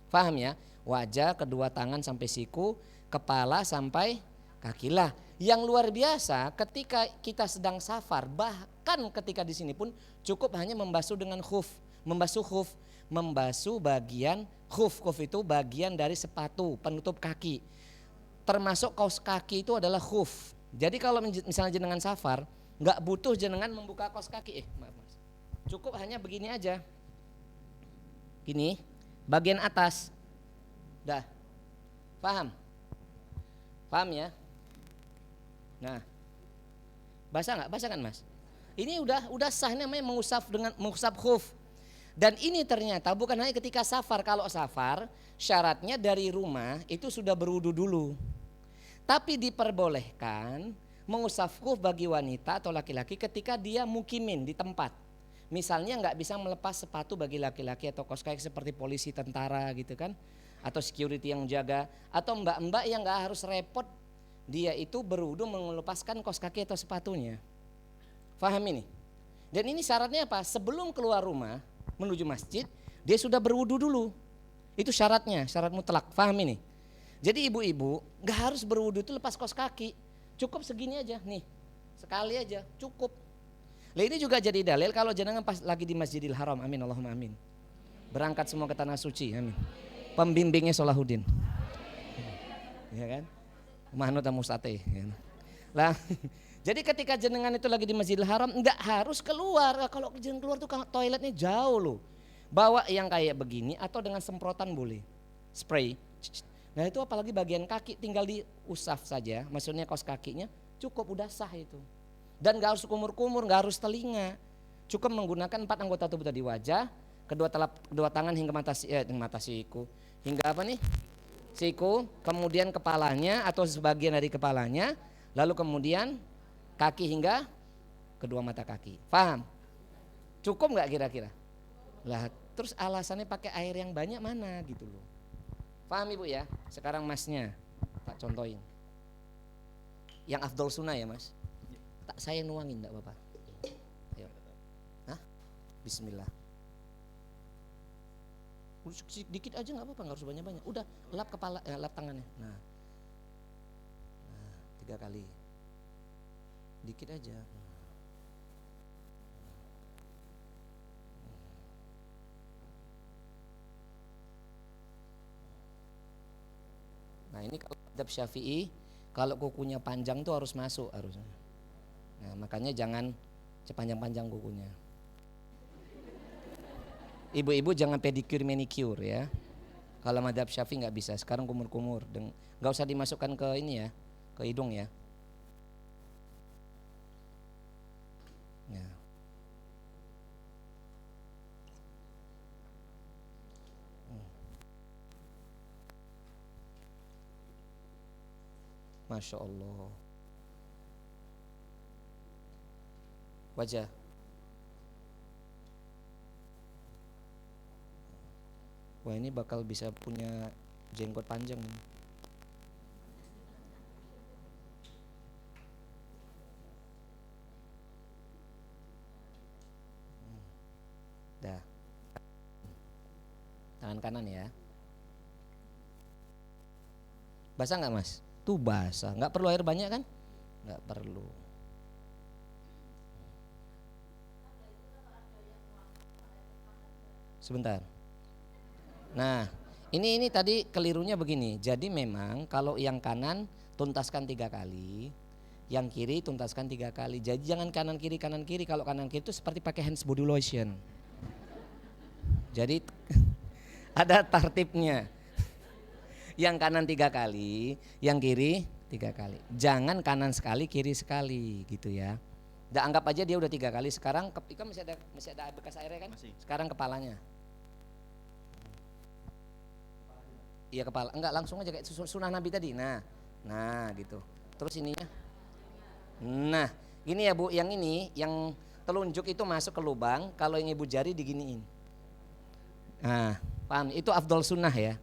Paham ya? Wajah, kedua tangan sampai siku, kepala sampai kaki lah. Yang luar biasa ketika kita sedang safar, bahkan ketika di sini pun cukup hanya membasuh dengan khuf, membasuh bagian khuf itu bagian dari sepatu penutup kaki. Termasuk kaos kaki itu adalah khuf. Jadi kalau misalnya jenengan safar, nggak butuh jenengan membuka kaos kaki. Maaf Mas. Cukup hanya begini aja. Gini, bagian atas. Dah. Paham? Paham ya? Nah. Basah nggak? Basah kan Mas? Ini udah sah, namanya mengusap khuf. Dan ini ternyata bukan hanya ketika safar. Kalau safar syaratnya dari rumah itu sudah berwudu dulu. Tapi diperbolehkan mengusap khuf bagi wanita atau laki-laki ketika dia mukimin di tempat. Misalnya nggak bisa melepas sepatu bagi laki-laki atau kaos kaki seperti polisi, tentara gitu kan, atau security yang jaga, atau mbak-mbak yang nggak harus repot, dia itu berwudu melepaskan kaos kaki atau sepatunya. Faham ini? Dan ini syaratnya apa? Sebelum keluar rumah menuju masjid dia sudah berwudu dulu. Itu syaratnya, syarat mutlak. Faham ini? Jadi ibu-ibu nggak harus berwudu itu lepas kaos kaki. Cukup segini aja nih, sekali aja cukup. Nah ini juga jadi dalil kalau jenengan pas lagi di Masjidil Haram, amin Allahumma amin. Berangkat semua ke tanah suci, amin. Pembimbingnya Solahuddin, ya kan? Manut dan mustate. Lah, jadi ketika jenengan itu lagi di Masjidil Haram nggak harus keluar. Kalau jenengan keluar tuh toiletnya jauh loh. Bawa yang kayak begini atau dengan semprotan boleh, spray. Nah itu apalagi bagian kaki tinggal diusap saja, maksudnya kaos kakinya cukup udah sah itu. Dan gak harus kumur-kumur, gak harus telinga. Cukup menggunakan 4 anggota tubuh tadi, wajah, kedua tangan hingga mata siku. Hingga apa nih? Siku, kemudian kepalanya atau sebagian dari kepalanya, lalu kemudian kaki hingga kedua mata kaki. Paham? Cukup gak kira-kira? Lah terus alasannya pakai air yang banyak mana gitu loh. Paham Ibu ya? Sekarang Masnya tak contohin. Yang afdol sunnah ya Mas. Tak saya nuangin enggak Bapak. Ayo. Hah? Bismillah. Dikit aja enggak apa-apa, enggak harus banyak-banyak. Udah lap kepala, lap tangannya. Nah 3 kali. Dikit aja. Nah ini kalau mazhab Syafi'i, kalau kukunya panjang tuh harus masuk harusnya. Nah makanya jangan sepanjang-panjang kukunya. Ibu-ibu jangan pedicure manicure ya. Kalau mazhab Syafi'i nggak bisa. Sekarang kumur-kumur, nggak usah dimasukkan ke ini ya, ke hidung ya. Ya. Masya Allah. Wajah. Wah ini bakal bisa punya jenggot panjang. Dah. Tangan kanan ya. Basah nggak Mas? Tuh basah. Nggak perlu air banyak kan? Nggak perlu. Sebentar. Nah, ini tadi kelirunya begini. Jadi memang kalau yang kanan tuntaskan 3 kali, yang kiri tuntaskan 3 kali. Jadi jangan kanan kiri. Kalau kanan kiri itu seperti pakai hands body lotion. Jadi ada tartibnya. Yang kanan 3 kali, yang kiri 3 kali. Jangan kanan sekali, kiri sekali gitu ya. Udah anggap aja dia udah 3 kali. Sekarang kan masih ada bekas airnya kan? Masih. Sekarang kepalanya. Iya kepala. Enggak, langsung aja kayak sunnah Nabi tadi. Nah gitu. Terus ininya. Nah, gini ya Bu, yang ini yang telunjuk itu masuk ke lubang, kalau yang ibu jari diginiin. Nah, paham? Itu afdol sunnah ya.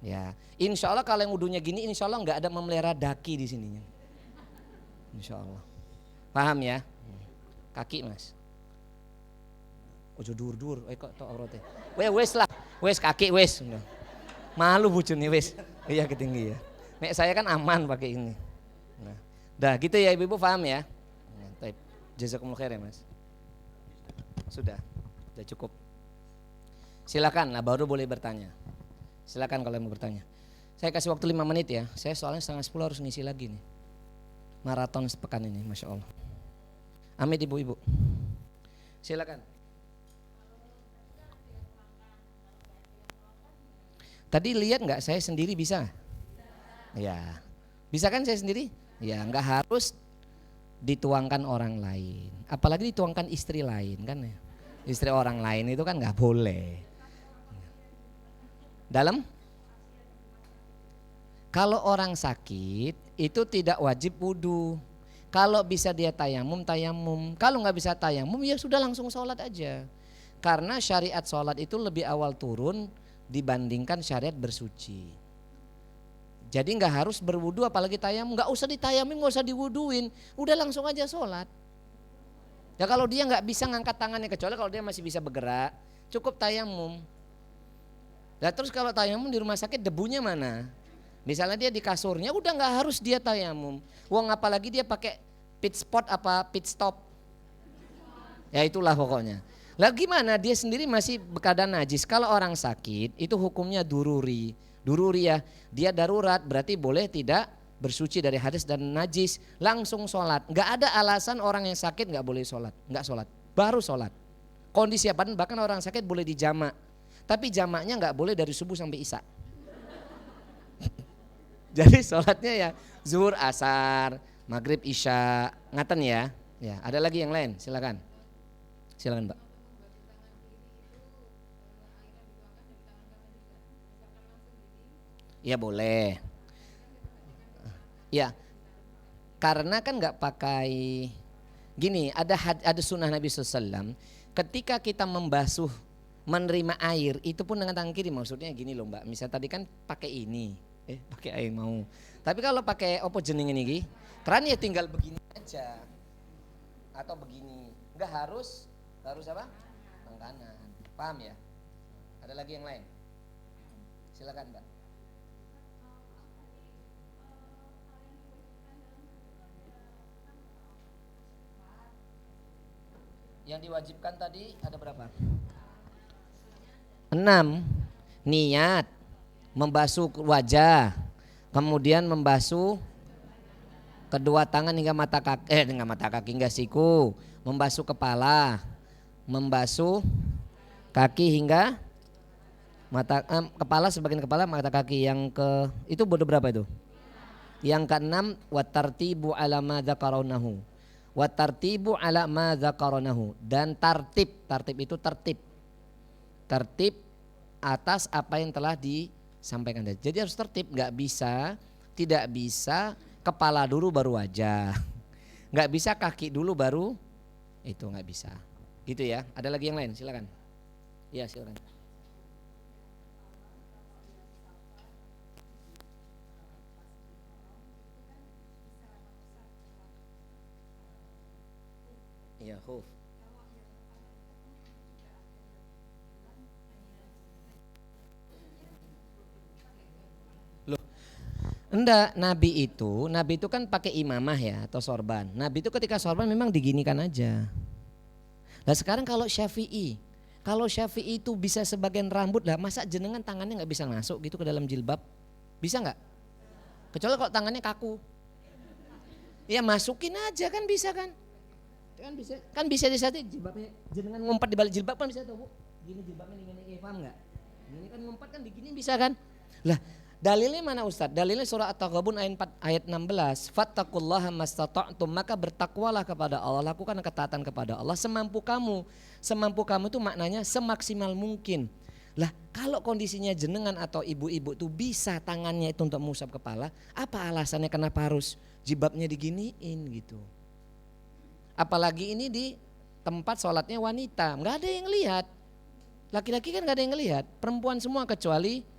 Ya, insya Allah kalau yang wudunya gini, insya Allah nggak ada memelihara daki di sininya. Insya Allah. Paham ya? Kaki mas. Ojo dur. Kok tok auratnya. Wes lah, wes kaki wes. Malu bucun nih wes. Iya ketinggi ya. Nek saya kan aman pakai ini. Nah, dah gitu ya ibu-ibu paham ya? Nah, jazakumullah khair ya mas. Sudah cukup. Silakan, nah baru boleh bertanya. Silakan kalau mau bertanya. Saya kasih waktu 5 menit ya. Saya soalnya 9:30 harus ngisi lagi nih. Maraton sepekan ini, masya Allah. Amit ibu-ibu. Silakan. Tadi lihat nggak saya sendiri bisa? Ya, bisa kan saya sendiri? Ya, nggak harus dituangkan orang lain. Apalagi dituangkan istri lain kan ya. Istri orang lain itu kan nggak boleh. Dalam kalau orang sakit itu tidak wajib wudu. Kalau bisa dia tayamum. Kalau nggak bisa tayamum ya sudah langsung sholat aja. Karena syariat sholat itu lebih awal turun dibandingkan syariat bersuci. Jadi nggak harus berwudu apalagi tayamum. Nggak usah ditayamin, nggak usah diwuduin. Udah langsung aja sholat. Ya kalau dia nggak bisa ngangkat tangannya, kecuali kalau dia masih bisa bergerak, cukup tayamum. Nah terus kalau tayamum di rumah sakit debunya mana? Misalnya dia di kasurnya udah nggak harus dia tayamum. Wong apalagi dia pakai pit stop. Ya itulah pokoknya. Lah gimana dia sendiri masih berkeadaan najis. Kalau orang sakit itu hukumnya dururi. Dururi ya, dia darurat berarti boleh tidak bersuci dari hadas dan najis. Langsung sholat. Nggak ada alasan orang yang sakit nggak boleh sholat. Nggak sholat, baru sholat. Kondisi apa? Bahkan orang sakit boleh dijamak. Tapi jamaknya nggak boleh dari subuh sampai isya. Jadi sholatnya ya zuhur, asar, maghrib, isya, ngaten ya. Ya, ada lagi yang lain, silakan. Silakan Mbak. Ya boleh. Ya, karena kan nggak pakai. Gini, ada sunnah Nabi SAW. Ketika kita membasuh, menerima air itu pun dengan tangan kiri, maksudnya gini loh Mbak. Misal tadi kan pakai ini, pakai air mau. Tapi kalau pakai opo jeneng ini, keran ya tinggal begini aja atau begini, nggak harus apa? Tangan kanan, paham ya? Ada lagi yang lain? Silakan Mbak. Yang diwajibkan tadi ada berapa? 6. Niat, membasuh wajah, kemudian membasuh kedua tangan hingga mata kaki hingga siku, membasuh kepala, membasuh kaki hingga kepala sebagian kepala, mata kaki. Yang itu bodoh berapa itu? Yang ke-6 watartibu ala ma dzakaronahu. Watartibu ala ma dzakaronahu, dan tartib itu tertib atas apa yang telah disampaikan. Jadi harus tertib, tidak bisa kepala dulu baru wajah, nggak bisa kaki dulu baru itu, nggak bisa. Gitu ya. Ada lagi yang lain? Silakan. Ya silakan. Ya khuf. Enggak, Nabi itu kan pakai imamah ya atau sorban. Nabi itu ketika sorban memang diginikan aja. Nah sekarang kalau Syafi'i itu bisa sebagian rambut lah, masa jenengan tangannya nggak bisa masuk gitu ke dalam jilbab? Bisa nggak? Kecuali kalau tangannya kaku. Ya masukin aja kan bisa kan? Kan bisa di saat jilbabnya jenengan ngumpat di balik jilbab kan bisa tuh Bu. Gini jilbabnya ini paham nggak? Ini kan ngumpat kan digini bisa kan? Lah Dalilnya mana Ustaz? Dalilnya surah At-Taghabun ayat 16. Fattaqullaha mastata'tum, maka bertakwalah kepada Allah, lakukan ketaatan kepada Allah semampu kamu. Semampu kamu itu maknanya semaksimal mungkin. Lah kalau kondisinya jenengan atau ibu-ibu tuh bisa tangannya itu untuk mengusap kepala, apa alasannya kenapa harus jilbabnya diginiin gitu? Apalagi ini di tempat sholatnya wanita, nggak ada yang lihat. Laki-laki kan nggak ada yang ngelihat, perempuan semua kecuali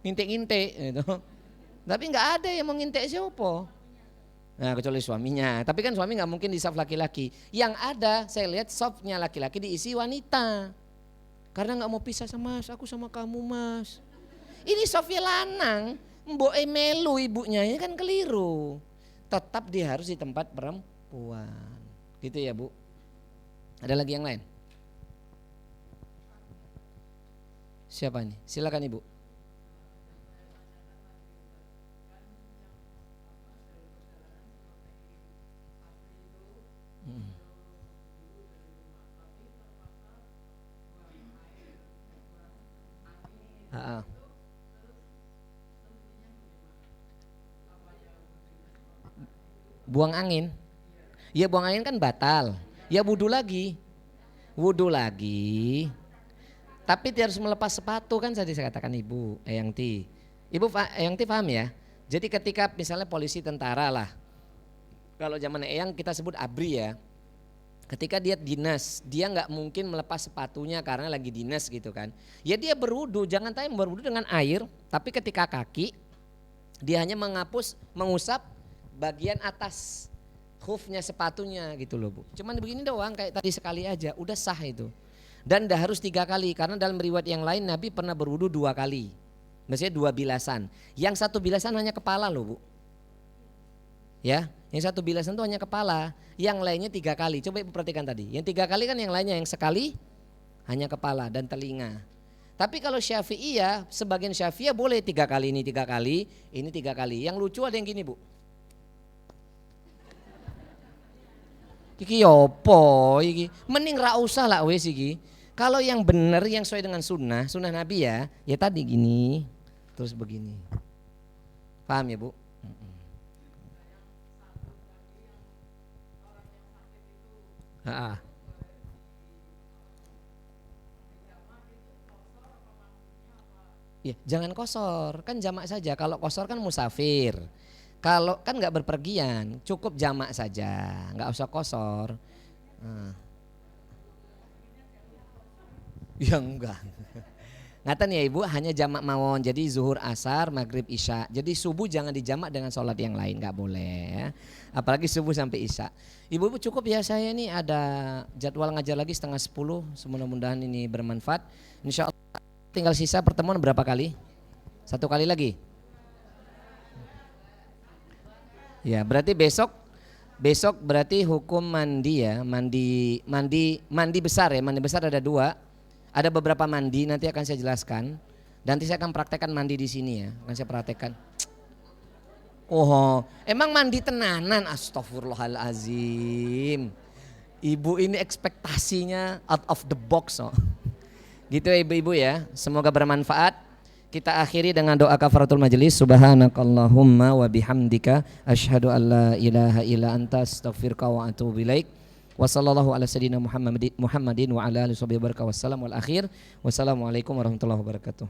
ngintek-ngintek gitu. Tapi nggak ada yang mau ngintek siapa. Nah kecuali suaminya. Tapi kan suami nggak mungkin di saf laki-laki. Yang ada saya lihat safnya laki-laki diisi wanita. Karena nggak mau pisah sama mas, aku sama kamu mas. Ini safnya lanang, mbok melu ibunya, ini kan keliru. Tetap dia harus di tempat perempuan. Gitu ya Bu. Ada lagi yang lain? Siapa nih? Silakan Ibu. Buang angin. Ya buang angin kan batal. Ya wudhu lagi. Wudhu lagi. Tapi dia harus melepas sepatu kan tadi saya katakan Ibu Eyangti. Ibu Eyangti paham ya? Jadi ketika misalnya polisi tentara lah. Kalau zaman Eyang kita sebut ABRI ya. Ketika dia dinas, dia nggak mungkin melepas sepatunya karena lagi dinas gitu kan. Ya dia berwudu, jangan tanya berwudu dengan air, tapi ketika kaki dia hanya mengusap bagian atas khufnya sepatunya gitu loh Bu. Cuman begini doang kayak tadi sekali aja, udah sah itu. Dan dah harus 3 kali karena dalam riwayat yang lain Nabi pernah berwudu 2 kali. Maksudnya 2 bilasan. Yang 1 bilasan hanya kepala loh Bu. Ya, yang 1 bilasan itu hanya kepala, yang lainnya 3 kali. Coba Ibu perhatikan tadi. Yang 3 kali kan yang lainnya, yang sekali hanya kepala dan telinga. Tapi kalau Syafi'iyah, sebagian Syafi'iyah boleh 3 kali ini 3 kali, ini 3 kali. Yang lucu ada yang gini Bu. Iki yopo iki. Mending ra usah lah wes iki. Kalau yang benar yang sesuai dengan sunnah Nabi ya tadi gini, terus begini. Paham ya Bu? Ya, jangan kosor, kan jamak saja. Kalau kosor kan musafir. Kalau kan nggak berpergian, cukup jamak saja, nggak usah kosor. Ya enggak. Ngaten ya Ibu, hanya jamak mawon. Jadi zuhur, asar, maghrib, isya. Jadi subuh jangan dijamak dengan sholat yang lain, nggak boleh ya. Apalagi subuh sampai isya. Ibu cukup ya, saya ini ada jadwal ngajar lagi 9:30. Mudah-mudahan ini bermanfaat. Insya Allah tinggal sisa pertemuan berapa kali? 1 kali lagi. Ya berarti besok berarti hukum mandi ya, mandi besar ya, mandi besar ada 2. Ada beberapa mandi nanti akan saya jelaskan. Nanti saya akan praktekkan mandi di sini ya, akan saya praktekkan. Oh, emang mandi tenanan? Astagfirullahalazim. Ibu ini ekspektasinya out of the box oh. Gitu ya ibu-ibu ya. Semoga bermanfaat. Kita akhiri dengan doa kafaratul majelis. Subhanakallahumma wa bihamdika asyhadu an la ilaha illa anta astaghfiruka wa atubu ilaik. Wa sallallahu ala sayyidina Muhammadin wa ala alihi wasallam wal akhir. Wassalamualaikum warahmatullahi wabarakatuh.